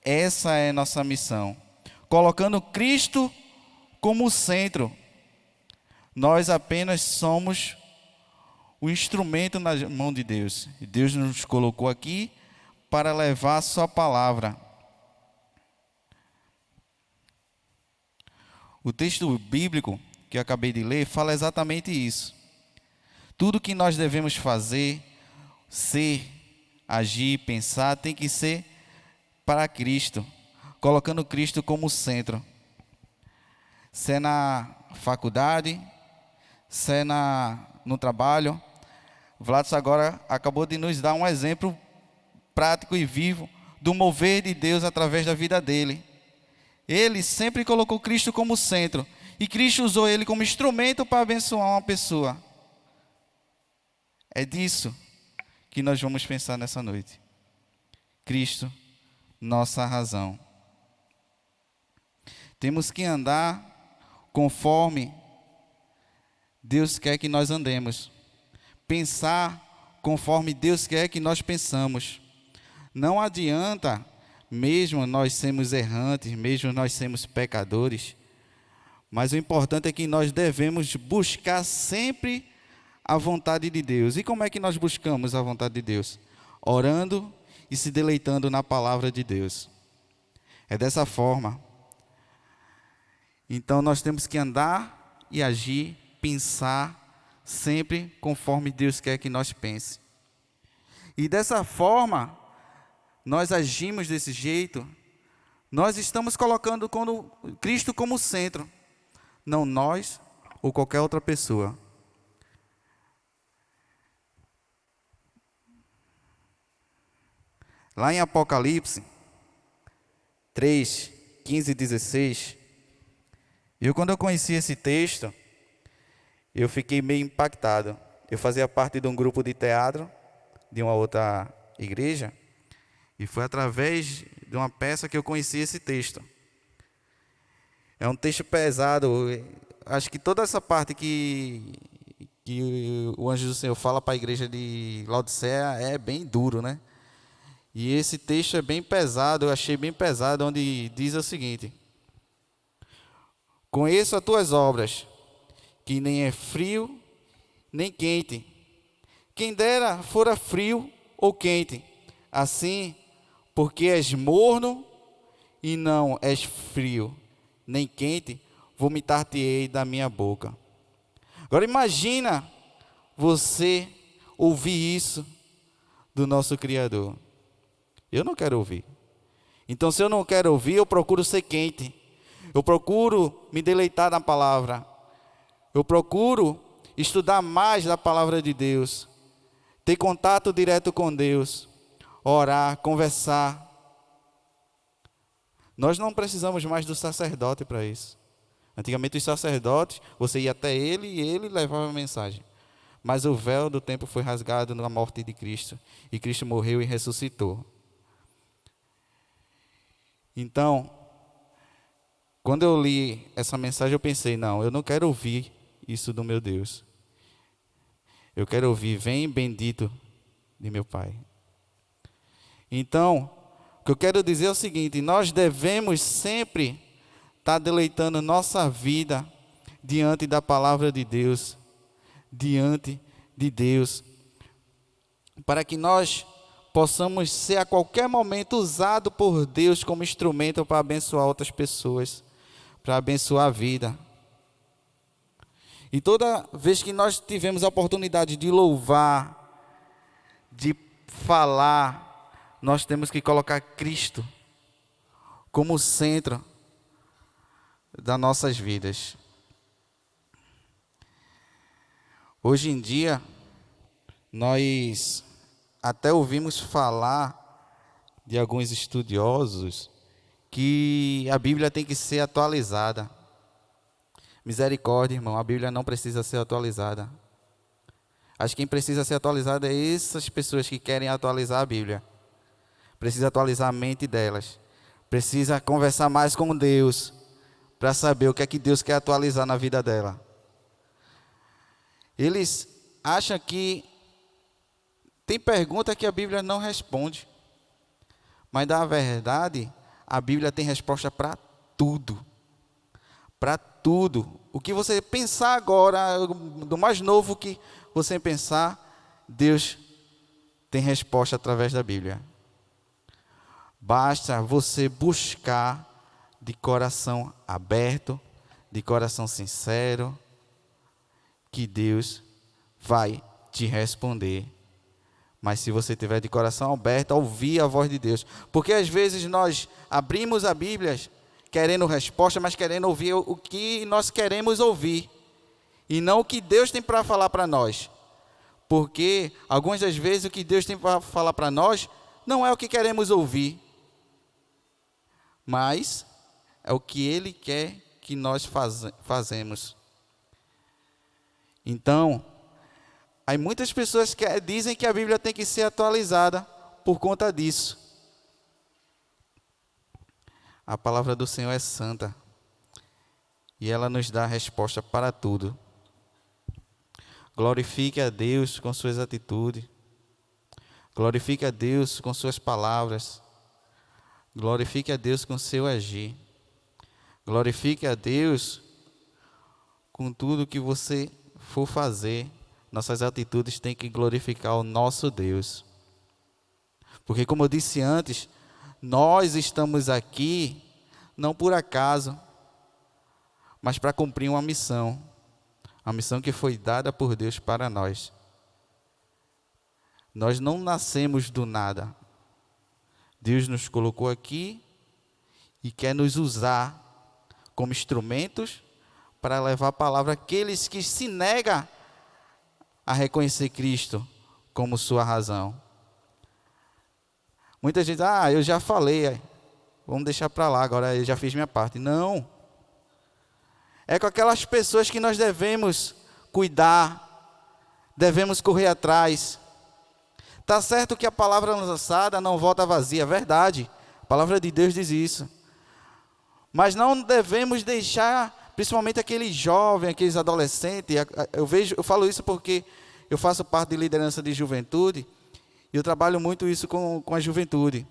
Essa é nossa missão, colocando Cristo como centro. Nós apenas somos o instrumento na mão de Deus. E Deus nos colocou aqui para levar a sua palavra. O texto bíblico que eu acabei de ler fala exatamente isso. Tudo que nós devemos fazer, ser, agir, pensar, tem que ser para Cristo, colocando Cristo como centro. Se é na faculdade, se é no trabalho. Vladson agora acabou de nos dar um exemplo prático e vivo do mover de Deus através da vida dele. Ele sempre colocou Cristo como centro, e Cristo usou ele como instrumento para abençoar uma pessoa. É disso que nós vamos pensar nessa noite. Cristo, nossa razão. Temos que andar conforme Deus quer que nós andemos. Pensar conforme Deus quer que nós pensamos. Não adianta, mesmo nós sermos errantes, mesmo nós sermos pecadores, mas o importante é que nós devemos buscar sempre a vontade de Deus. E como é que nós buscamos a vontade de Deus? Orando e se deleitando na palavra de Deus. É dessa forma. Então nós temos que andar e agir, pensar sempre conforme Deus quer que nós pense. E dessa forma, nós agimos desse jeito, nós estamos colocando Cristo como centro, não nós ou qualquer outra pessoa. Lá em Apocalipse 3, 15 e 16, quando eu conheci esse texto, eu fiquei meio impactado. Eu fazia parte de um grupo de teatro de uma outra igreja, e foi através de uma peça que eu conheci esse texto. É um texto pesado, acho que toda essa parte que o anjo do Senhor fala para a igreja de Laodiceia é bem duro, né? E esse texto é bem pesado, eu achei bem pesado, onde diz o seguinte: conheço as tuas obras, que nem é frio, nem quente. Quem dera fora frio ou quente, assim, porque és morno e não és frio, nem quente, vomitar-te-ei da minha boca. Agora imagina você ouvir isso do nosso Criador. Eu não quero ouvir. Então, se eu não quero ouvir, eu procuro ser quente. Eu procuro me deleitar na palavra. Eu procuro estudar mais da palavra de Deus. Ter contato direto com Deus. Orar, conversar. Nós não precisamos mais do sacerdote para isso. Antigamente os sacerdotes, você ia até ele e ele levava a mensagem. Mas o véu do templo foi rasgado na morte de Cristo. E Cristo morreu e ressuscitou. Então, quando eu li essa mensagem, eu pensei, não, eu não quero ouvir isso do meu Deus. Eu quero ouvir, vem bendito de meu Pai. Então, o que eu quero dizer é o seguinte: nós devemos sempre estar deleitando nossa vida diante da palavra de Deus, diante de Deus, para que nós possamos ser a qualquer momento usado por Deus como instrumento para abençoar outras pessoas, para abençoar a vida. E toda vez que nós tivemos a oportunidade de louvar, de falar, nós temos que colocar Cristo como centro das nossas vidas. Hoje em dia, nós até ouvimos falar de alguns estudiosos que a Bíblia tem que ser atualizada. Misericórdia, irmão, a Bíblia não precisa ser atualizada. Acho que quem precisa ser atualizada é essas pessoas que querem atualizar a Bíblia. Precisa atualizar a mente delas. Precisa conversar mais com Deus para saber o que é que Deus quer atualizar na vida dela. Eles acham que tem pergunta que a Bíblia não responde. Mas, na verdade, a Bíblia tem resposta para tudo. Para tudo. O que você pensar agora, do mais novo que você pensar, Deus tem resposta através da Bíblia. Basta você buscar de coração aberto, de coração sincero, que Deus vai te responder. Mas se você tiver de coração aberto, ouvir a voz de Deus. Porque às vezes nós abrimos a Bíblia querendo resposta, mas querendo ouvir o que nós queremos ouvir. E não o que Deus tem para falar para nós. Porque algumas das vezes o que Deus tem para falar para nós não é o que queremos ouvir. Mas é o que Ele quer que nós fazemos. Então, aí muitas pessoas dizem que a Bíblia tem que ser atualizada por conta disso. A palavra do Senhor é santa. E ela nos dá a resposta para tudo. Glorifique a Deus com suas atitudes. Glorifique a Deus com suas palavras. Glorifique a Deus com seu agir. Glorifique a Deus com tudo que você for fazer. Nossas atitudes têm que glorificar o nosso Deus. Porque, como eu disse antes, nós estamos aqui não por acaso, mas para cumprir uma missão. A missão que foi dada por Deus para nós. Nós não nascemos do nada. Deus nos colocou aqui e quer nos usar como instrumentos para levar a palavra àqueles que se negam a reconhecer Cristo como sua razão. Muita gente diz, eu já falei, vamos deixar para lá, agora eu já fiz minha parte. Não. É com aquelas pessoas que nós devemos cuidar, devemos correr atrás. Está certo que a palavra lançada não volta vazia, é verdade. A palavra de Deus diz isso. Mas não devemos deixar principalmente aquele jovem, aqueles adolescentes. Eu falo isso porque eu faço parte de liderança de juventude e eu trabalho muito isso com a juventude.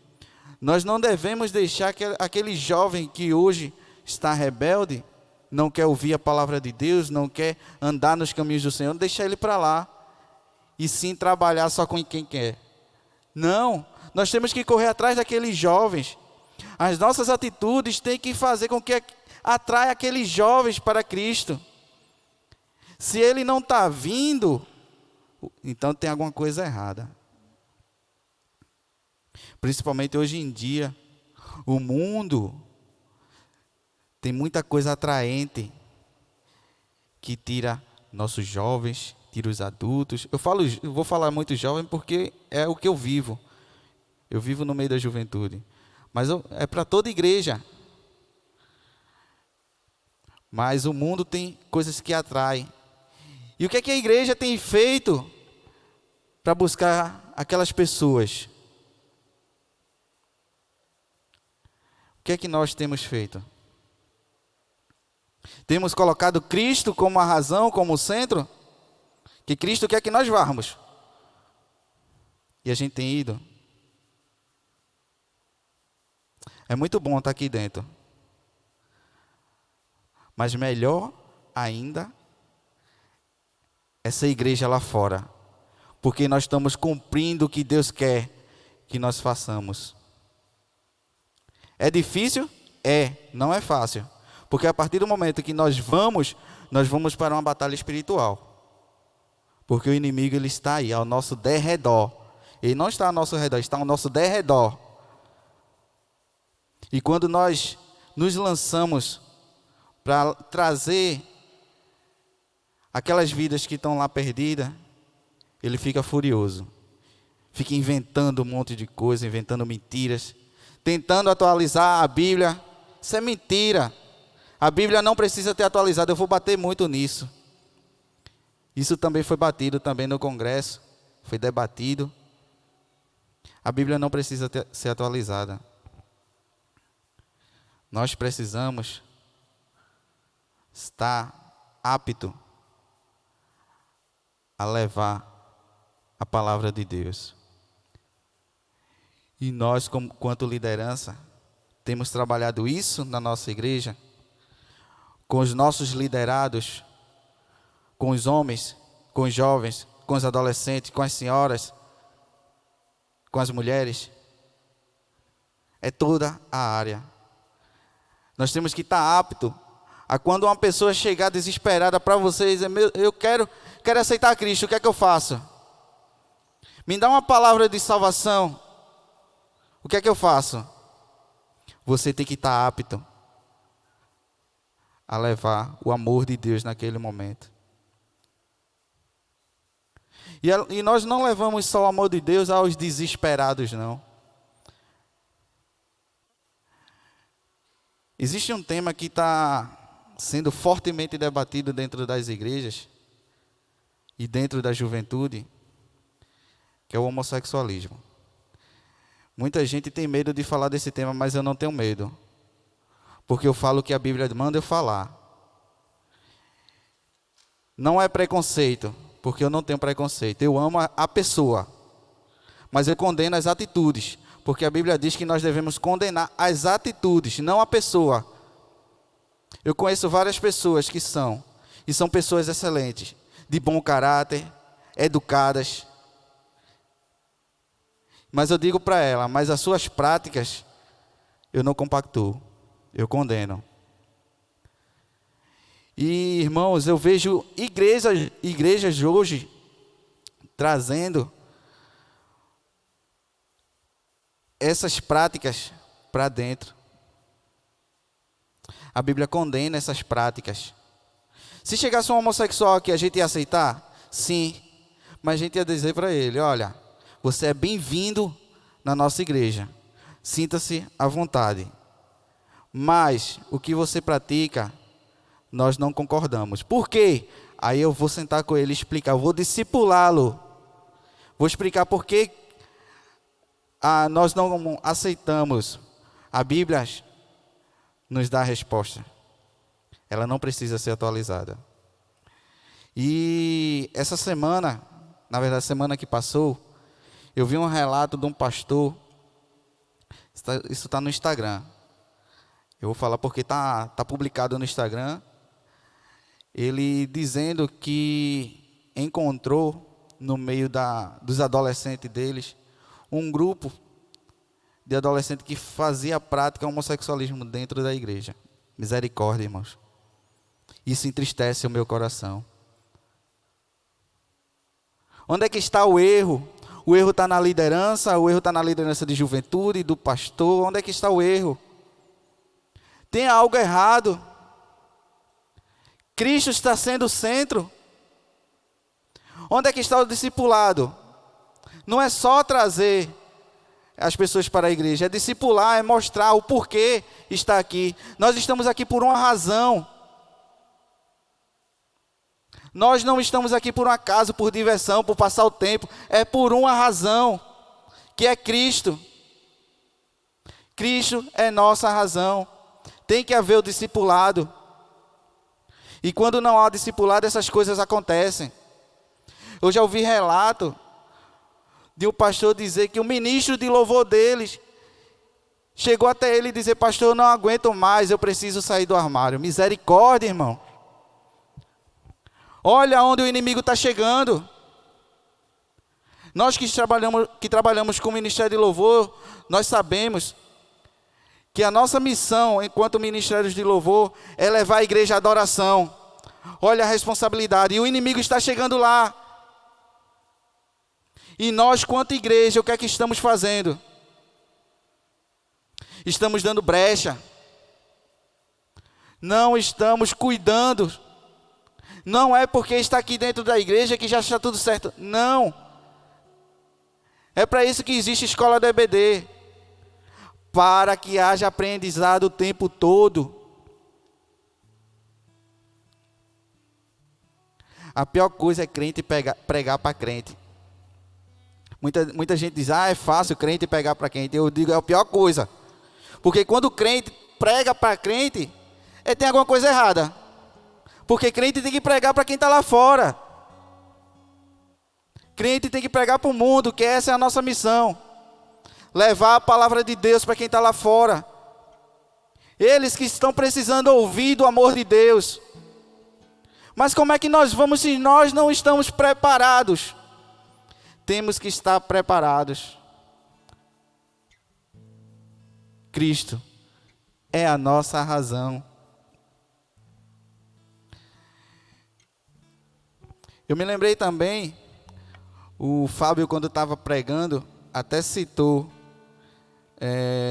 Nós não devemos deixar aquele jovem que hoje está rebelde, não quer ouvir a palavra de Deus, não quer andar nos caminhos do Senhor, deixar ele para lá e sim trabalhar só com quem quer. Não, nós temos que correr atrás daqueles jovens. As nossas atitudes têm que fazer com que atraia aqueles jovens para Cristo. Se ele não está vindo, então tem alguma coisa errada. Principalmente hoje em dia, o mundo tem muita coisa atraente que tira nossos jovens, tira os adultos. Eu vou falar muito jovem porque é o que eu vivo. Eu vivo no meio da juventude. Mas é para toda igreja. Mas o mundo tem coisas que atraem. E o que é que a igreja tem feito para buscar aquelas pessoas? O que é que nós temos feito? Temos colocado Cristo como a razão, como o centro? Que Cristo quer que nós vamos. E a gente tem ido. É muito bom estar aqui dentro. Mas melhor ainda, essa igreja lá fora. Porque nós estamos cumprindo o que Deus quer que nós façamos. É difícil? Não é fácil. Porque a partir do momento que nós vamos para uma batalha espiritual. Porque o inimigo ele está aí, ao nosso derredor. Ele não está ao nosso redor, está ao nosso derredor. E quando nós nos lançamos para trazer aquelas vidas que estão lá perdidas, ele fica furioso. Fica inventando um monte de coisa, inventando mentiras, tentando atualizar a Bíblia. Isso é mentira. A Bíblia não precisa ter atualizado. Eu vou bater muito nisso. Isso também foi batido também no Congresso. Foi debatido. A Bíblia não precisa ser atualizada. Nós precisamos estar apto a levar a palavra de Deus. E nós, quanto liderança, temos trabalhado isso na nossa igreja, com os nossos liderados, com os homens, com os jovens, com os adolescentes, com as senhoras, com as mulheres. É toda a área. Nós temos que estar apto a quando uma pessoa chegar desesperada para vocês, eu quero aceitar Cristo, o que é que eu faço? Me dá uma palavra de salvação. O que é que eu faço? Você tem que estar apto a levar o amor de Deus naquele momento. E nós não levamos só o amor de Deus aos desesperados, não. Existe um tema que está sendo fortemente debatido dentro das igrejas e dentro da juventude, que é o homossexualismo. Muita gente tem medo de falar desse tema, mas eu não tenho medo. Porque eu falo o que a Bíblia manda eu falar. Não é preconceito, porque eu não tenho preconceito. Eu amo a pessoa, mas eu condeno as atitudes. Porque a Bíblia diz que nós devemos condenar as atitudes, não a pessoa. Eu conheço várias pessoas que são pessoas excelentes, de bom caráter, educadas. Mas eu digo para ela, mas as suas práticas, eu não compactuo, eu condeno. E, irmãos, eu vejo igrejas hoje trazendo essas práticas para dentro. A Bíblia condena essas práticas. Se chegasse um homossexual aqui, a gente ia aceitar? Sim. Mas a gente ia dizer para ele, olha, você é bem-vindo na nossa igreja. Sinta-se à vontade. Mas o que você pratica, nós não concordamos. Por quê? Aí eu vou sentar com ele e explicar. Eu vou discipulá-lo. Vou explicar por que nós não aceitamos. A Bíblia nos dá a resposta. Ela não precisa ser atualizada. E essa semana, na verdade, semana que passou, eu vi um relato de um pastor. Isso está no Instagram. Eu vou falar porque está publicado no Instagram. Ele dizendo que encontrou no meio dos adolescentes deles um grupo de adolescentes que fazia a prática homossexualismo dentro da igreja. Misericórdia, irmãos. Isso entristece o meu coração. Onde é que está o erro? O erro está na liderança, o erro está na liderança de juventude, do pastor. Onde é que está o erro? Tem algo errado. Cristo está sendo o centro. Onde é que está o discipulado? Não é só trazer as pessoas para a igreja, é discipular, é mostrar o porquê está aqui. Nós estamos aqui por uma razão. Nós não estamos aqui por um acaso, por diversão, por passar o tempo. É por uma razão, que é Cristo. Cristo é nossa razão. Tem que haver o discipulado. E quando não há discipulado, essas coisas acontecem. Eu já ouvi relato de um pastor dizer que o ministro de louvor deles chegou até ele e dizer: pastor, eu não aguento mais, eu preciso sair do armário. Misericórdia, irmão. Olha onde o inimigo está chegando. Nós que trabalhamos com o Ministério de Louvor, nós sabemos que a nossa missão, enquanto ministérios de louvor, é levar a igreja à adoração. Olha a responsabilidade. E o inimigo está chegando lá. E nós, quanto igreja, o que é que estamos fazendo? Estamos dando brecha. Não estamos cuidando. Não é porque está aqui dentro da igreja que já está tudo certo. Não. É para isso que existe escola da EBD. Para que haja aprendizado o tempo todo. A pior coisa é crente pregar para crente. Muita gente diz: é fácil crente pegar para crente. Eu digo, é a pior coisa. Porque quando o crente prega para crente, tem alguma coisa errada. Porque crente tem que pregar para quem está lá fora. Crente tem que pregar para o mundo, que essa é a nossa missão. Levar a palavra de Deus para quem está lá fora. Eles que estão precisando ouvir do amor de Deus. Mas como é que nós vamos se nós não estamos preparados? Temos que estar preparados. Cristo é a nossa razão. Eu me lembrei também, o Fábio, quando estava pregando, até citou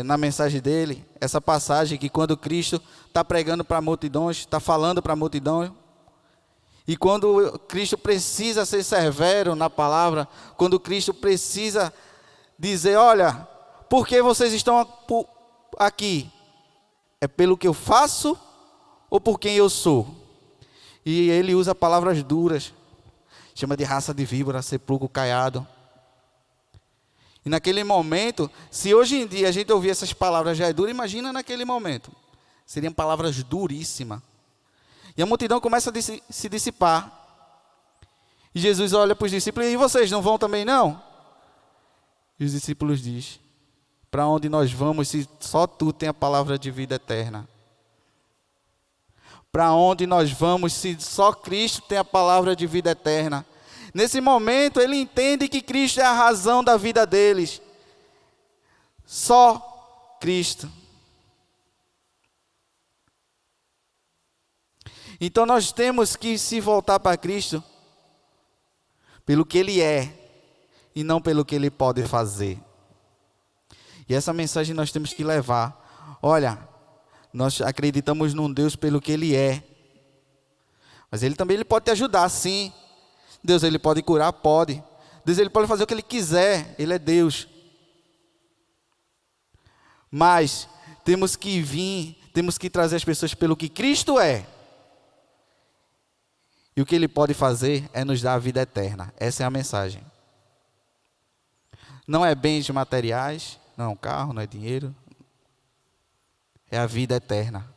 na mensagem dele, essa passagem que quando Cristo está pregando para multidões, está falando para multidões, e quando Cristo precisa ser severo na palavra, quando Cristo precisa dizer: olha, por que vocês estão aqui? É pelo que eu faço ou por quem eu sou? E ele usa palavras duras, chama de raça de víbora, sepulcro caiado. E naquele momento, se hoje em dia a gente ouvir essas palavras já é duro, imagina naquele momento. Seriam palavras duríssimas. E a multidão começa a se dissipar. E Jesus olha para os discípulos: e vocês não vão também não? E os discípulos dizem: para onde nós vamos se só tu tem a palavra de vida eterna? Para onde nós vamos se só Cristo tem a palavra de vida eterna? Nesse momento ele entende que Cristo é a razão da vida deles. Só Cristo. Então nós temos que se voltar para Cristo pelo que Ele é e não pelo que Ele pode fazer. E essa mensagem nós temos que levar. Olha, nós acreditamos num Deus pelo que Ele é. Mas Ele também pode te ajudar, sim. Deus, Ele pode curar, pode. Deus, Ele pode fazer o que Ele quiser. Ele é Deus. Mas temos que vir, temos que trazer as pessoas pelo que Cristo é. E o que Ele pode fazer é nos dar a vida eterna. Essa é a mensagem. Não é bens materiais, não é um carro, não é dinheiro. É a vida eterna.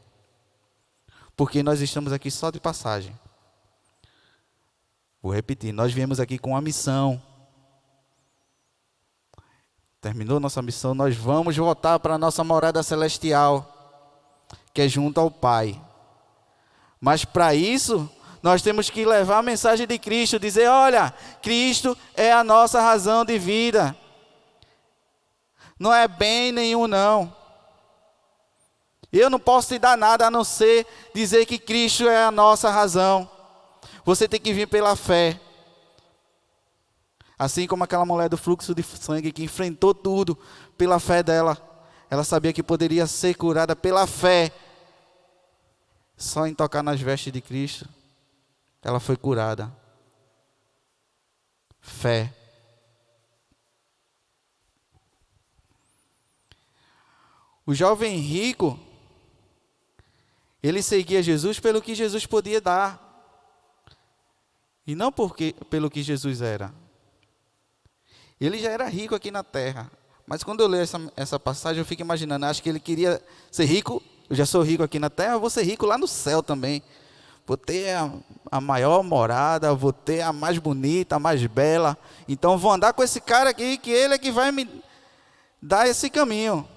porque nós estamos aqui só de passagem. Vou repetir, nós viemos aqui com uma missão. Terminou nossa missão, nós vamos voltar para a nossa morada celestial, que é junto ao Pai. Mas para isso, nós temos que levar a mensagem de Cristo, dizer, olha, Cristo é a nossa razão de vida. Não é bem nenhum, não. Eu não posso te dar nada a não ser dizer que Cristo é a nossa razão. Você tem que vir pela fé. Assim como aquela mulher do fluxo de sangue que enfrentou tudo pela fé dela. Ela sabia que poderia ser curada pela fé. Só em tocar nas vestes de Cristo, ela foi curada. Fé. O jovem rico, ele seguia Jesus pelo que Jesus podia dar. E não pelo que Jesus era. Ele já era rico aqui na terra. Mas quando eu leio essa passagem, eu fico imaginando, acho que ele queria ser rico. Eu já sou rico aqui na terra, eu vou ser rico lá no céu também. Vou ter a maior morada, vou ter a mais bonita, a mais bela. Então vou andar com esse cara aqui, que ele é que vai me dar esse caminho.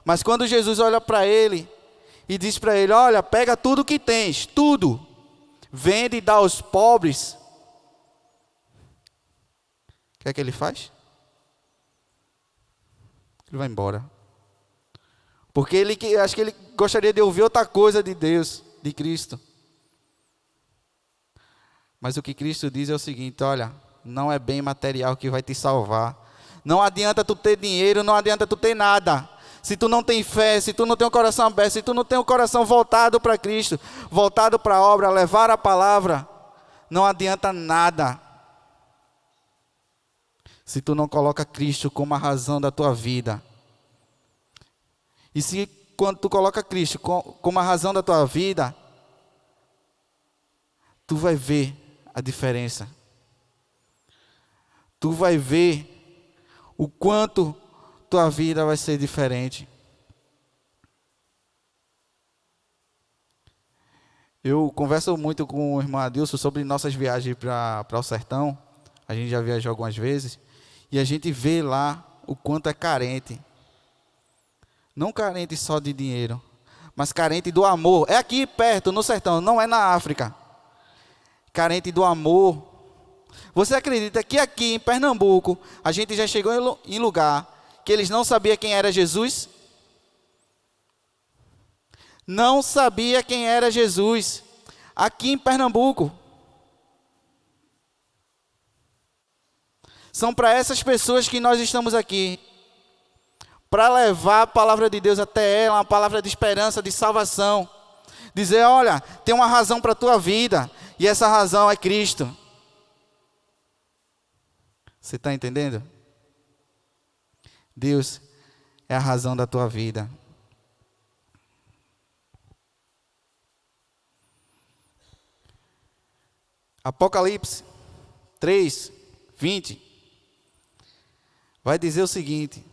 Mas quando Jesus olha para ele e diz para ele, olha, pega tudo que tens, tudo. Vende e dá aos pobres. O que é que ele faz? Ele vai embora. Porque acho que ele gostaria de ouvir outra coisa de Deus, de Cristo. Mas o que Cristo diz é o seguinte, olha, não é bem material que vai te salvar. Não adianta tu ter dinheiro, não adianta tu ter nada. Se tu não tem fé, se tu não tem o coração aberto, se tu não tem o coração voltado para Cristo, voltado para a obra, levar a palavra, não adianta nada. Se tu não coloca Cristo como a razão da tua vida. E se quando tu coloca Cristo como a razão da tua vida, tu vai ver a diferença. Tu vai ver o quanto tua vida vai ser diferente. Eu converso muito com o irmão Adilson sobre nossas viagens para o sertão. A gente já viajou algumas vezes. E a gente vê lá o quanto é carente. Não carente só de dinheiro, mas carente do amor. É aqui perto, no sertão, não é na África. Carente do amor. Você acredita que aqui em Pernambuco, a gente já chegou em lugar que eles não sabiam quem era Jesus? Não sabia quem era Jesus. Aqui em Pernambuco. São para essas pessoas que nós estamos aqui. Para levar a palavra de Deus até ela, uma palavra de esperança, de salvação. Dizer, olha, tem uma razão para a tua vida. E essa razão é Cristo. Você está entendendo? Deus é a razão da tua vida. Apocalipse 3, 20. Vai dizer o seguinte: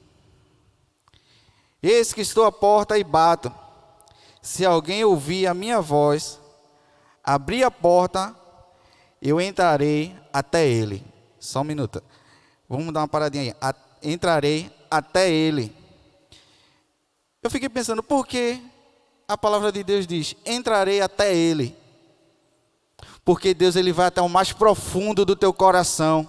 eis que estou à porta e bato. Se alguém ouvir a minha voz, abrir a porta, eu entrarei até ele. Só um minuto. Vamos dar uma paradinha aí. Entrarei até ele. Eu fiquei pensando, por que a palavra de Deus diz, entrarei até ele? Porque Deus, ele vai até o mais profundo do teu coração.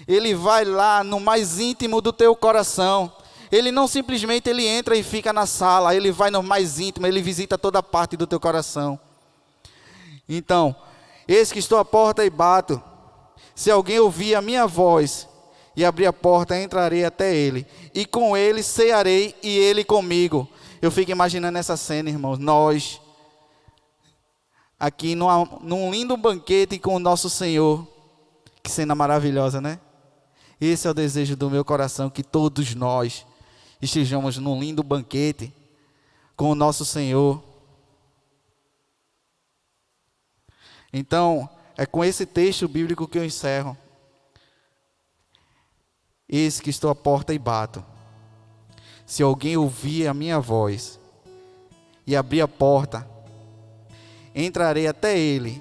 Ele vai lá no mais íntimo do teu coração. Ele não simplesmente ele entra e fica na sala. Ele vai no mais íntimo, ele visita toda parte do teu coração. Então, eis que estou à porta e bato. Se alguém ouvir a minha voz e abrir a porta, entrarei até ele. E com ele cearei e ele comigo. Eu fico imaginando essa cena, irmãos. Nós, aqui num lindo banquete com o nosso Senhor. Que cena maravilhosa, né? Esse é o desejo do meu coração, que todos nós estejamos num lindo banquete com o nosso Senhor. Então, é com esse texto bíblico que eu encerro. Eis que estou à porta e bato. Se alguém ouvir a minha voz e abrir a porta, entrarei até ele,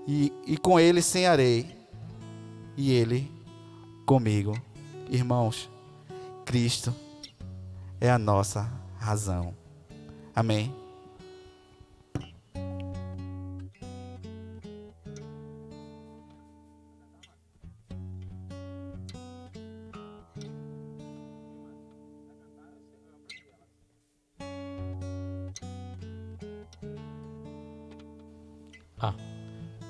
e com ele cearei, e ele comigo. Irmãos, Cristo é a nossa razão. Amém?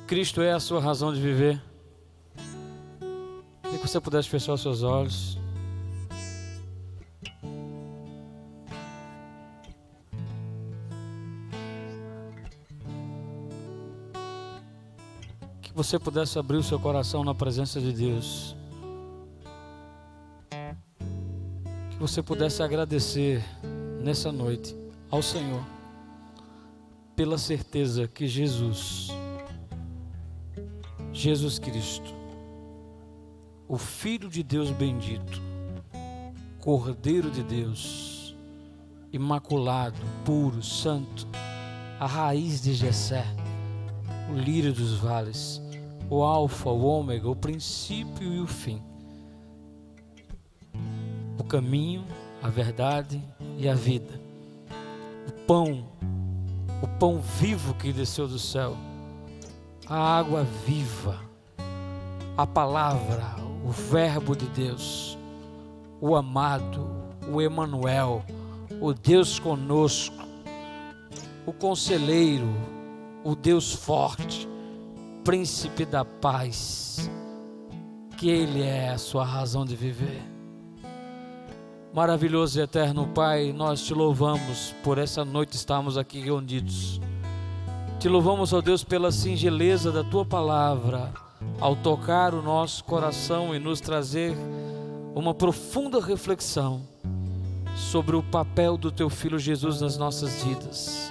Cristo é a sua razão de viver. Queria que você pudesse fechar os seus olhos. Que você pudesse abrir o seu coração na presença de Deus. Que você pudesse agradecer nessa noite ao Senhor pela certeza que Jesus Cristo, o Filho de Deus bendito, Cordeiro de Deus, imaculado, puro, santo, a raiz de Jessé, o lírio dos vales, o alfa, o ômega, o princípio e o fim, o caminho, a verdade e a vida, o pão vivo que desceu do céu, a água viva, a palavra, o verbo de Deus, o amado, o Emanuel, o Deus conosco, o conselheiro, o Deus forte, príncipe da paz, que Ele é a sua razão de viver. Maravilhoso e eterno Pai, nós te louvamos por essa noite estarmos aqui reunidos. Te louvamos, ó Deus, pela singeleza da Tua palavra, ao tocar o nosso coração e nos trazer uma profunda reflexão sobre o papel do Teu Filho Jesus nas nossas vidas.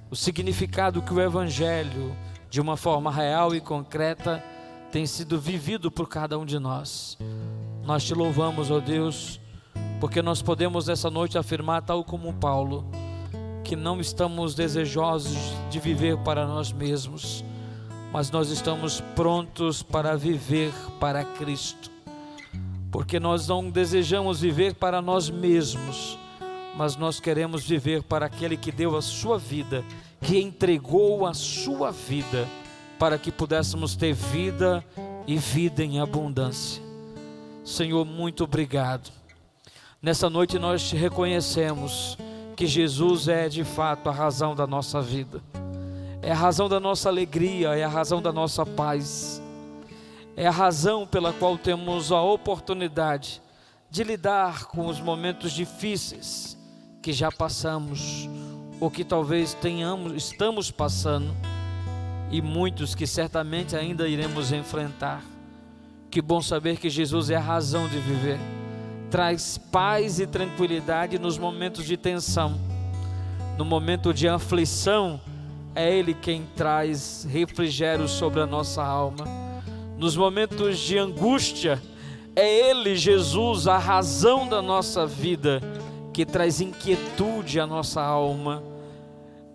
O significado que o Evangelho, de uma forma real e concreta, tem sido vivido por cada um de nós. Nós te louvamos, ó Deus, porque nós podemos nessa noite afirmar, tal como Paulo, que não estamos desejosos de viver para nós mesmos, mas nós estamos prontos para viver para Cristo, porque nós não desejamos viver para nós mesmos, mas nós queremos viver para aquele que deu a sua vida, que entregou a sua vida, para que pudéssemos ter vida e vida em abundância. Senhor, muito obrigado. Nessa noite nós te reconhecemos que Jesus é de fato a razão da nossa vida, é a razão da nossa alegria, é a razão da nossa paz, é a razão pela qual temos a oportunidade de lidar com os momentos difíceis que já passamos, ou que talvez estamos passando, e muitos que certamente ainda iremos enfrentar. Que bom saber que Jesus é a razão de viver. Traz paz e tranquilidade nos momentos de tensão, no momento de aflição, é Ele quem traz refrigério sobre a nossa alma. Nos momentos de angústia, é Ele, Jesus, a razão da nossa vida, que traz inquietude à nossa alma.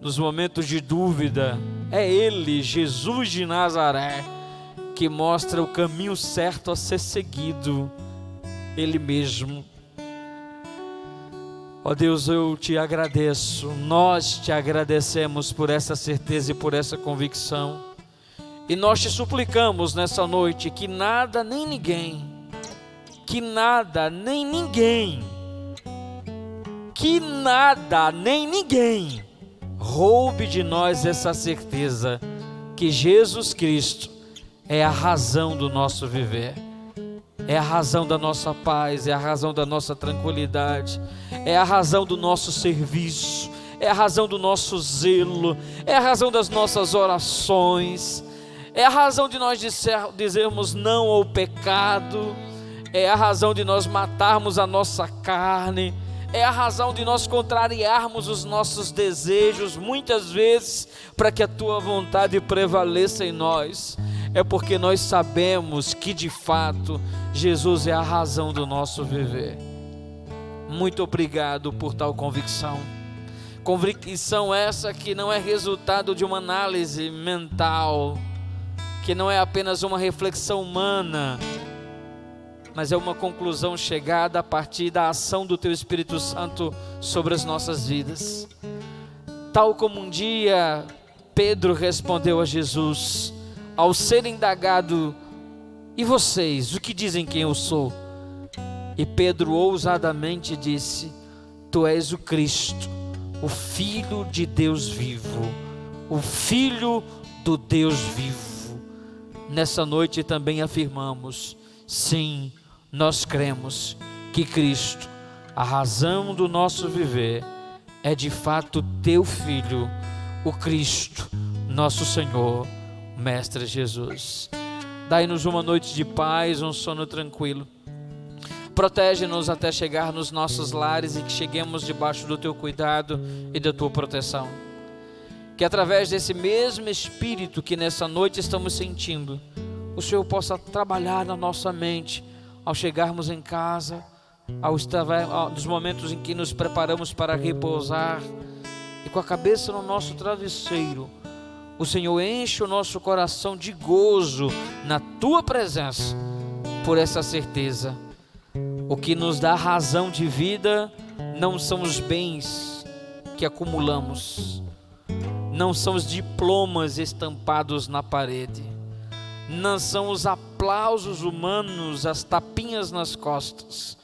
Nos momentos de dúvida, é Ele, Jesus de Nazaré, que mostra o caminho certo a ser seguido, Ele mesmo. Ó Deus, eu te agradeço, nós te agradecemos por essa certeza e por essa convicção, e nós te suplicamos nessa noite que nada nem ninguém, que nada nem ninguém roube de nós essa certeza que Jesus Cristo é a razão do nosso viver, é a razão da nossa paz, é a razão da nossa tranquilidade, é a razão do nosso serviço, é a razão do nosso zelo, é a razão das nossas orações, é a razão de nós dizermos não ao pecado, é a razão de nós matarmos a nossa carne, é a razão de nós contrariarmos os nossos desejos, muitas vezes, para que a Tua vontade prevaleça em nós. É porque nós sabemos que de fato Jesus é a razão do nosso viver. Muito obrigado por tal convicção. Convicção essa que não é resultado de uma análise mental, que não é apenas uma reflexão humana, mas é uma conclusão chegada a partir da ação do Teu Espírito Santo sobre as nossas vidas. Tal como um dia Pedro respondeu a Jesus, ao ser indagado: e vocês, o que dizem quem eu sou? E Pedro ousadamente disse: Tu és o Cristo, o Filho de Deus vivo, o Filho do Deus vivo. Nessa noite também afirmamos: sim, nós cremos que Cristo, a razão do nosso viver, é de fato Teu Filho, o Cristo, nosso Senhor, Mestre Jesus. Dai-nos uma noite de paz, um sono tranquilo. Protege-nos até chegar nos nossos lares e que cheguemos debaixo do Teu cuidado e da Tua proteção. Que através desse mesmo Espírito que nessa noite estamos sentindo, o Senhor possa trabalhar na nossa mente ao chegarmos em casa, nos momentos em que nos preparamos para repousar e com a cabeça no nosso travesseiro, o Senhor enche o nosso coração de gozo na Tua presença, por essa certeza. O que nos dá razão de vida não são os bens que acumulamos, não são os diplomas estampados na parede, não são os aplausos humanos, as tapinhas nas costas.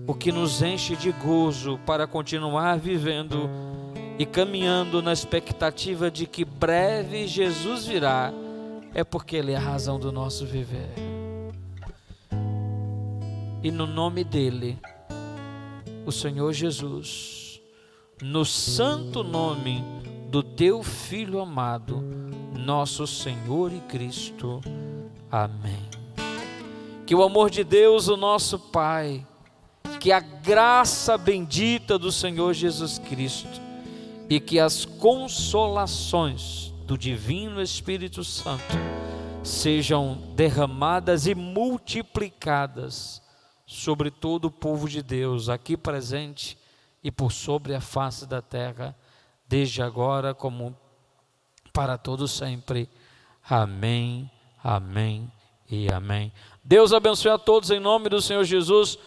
O que nos enche de gozo para continuar vivendo e caminhando na expectativa de que breve Jesus virá, é porque Ele é a razão do nosso viver. E no nome dEle, o Senhor Jesus, no santo nome do Teu Filho amado, nosso Senhor e Cristo. Amém. Que o amor de Deus, o nosso Pai, que a graça bendita do Senhor Jesus Cristo e que as consolações do Divino Espírito Santo sejam derramadas e multiplicadas sobre todo o povo de Deus aqui presente e por sobre a face da terra, desde agora como para todos sempre. Amém, amém e amém. Deus abençoe a todos em nome do Senhor Jesus.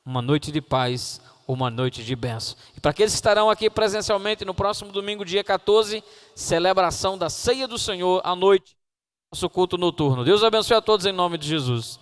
Uma noite de paz, uma noite de bênção. E para aqueles que estarão aqui presencialmente no próximo domingo, dia 14, celebração da Ceia do Senhor à noite, nosso culto noturno. Deus abençoe a todos em nome de Jesus.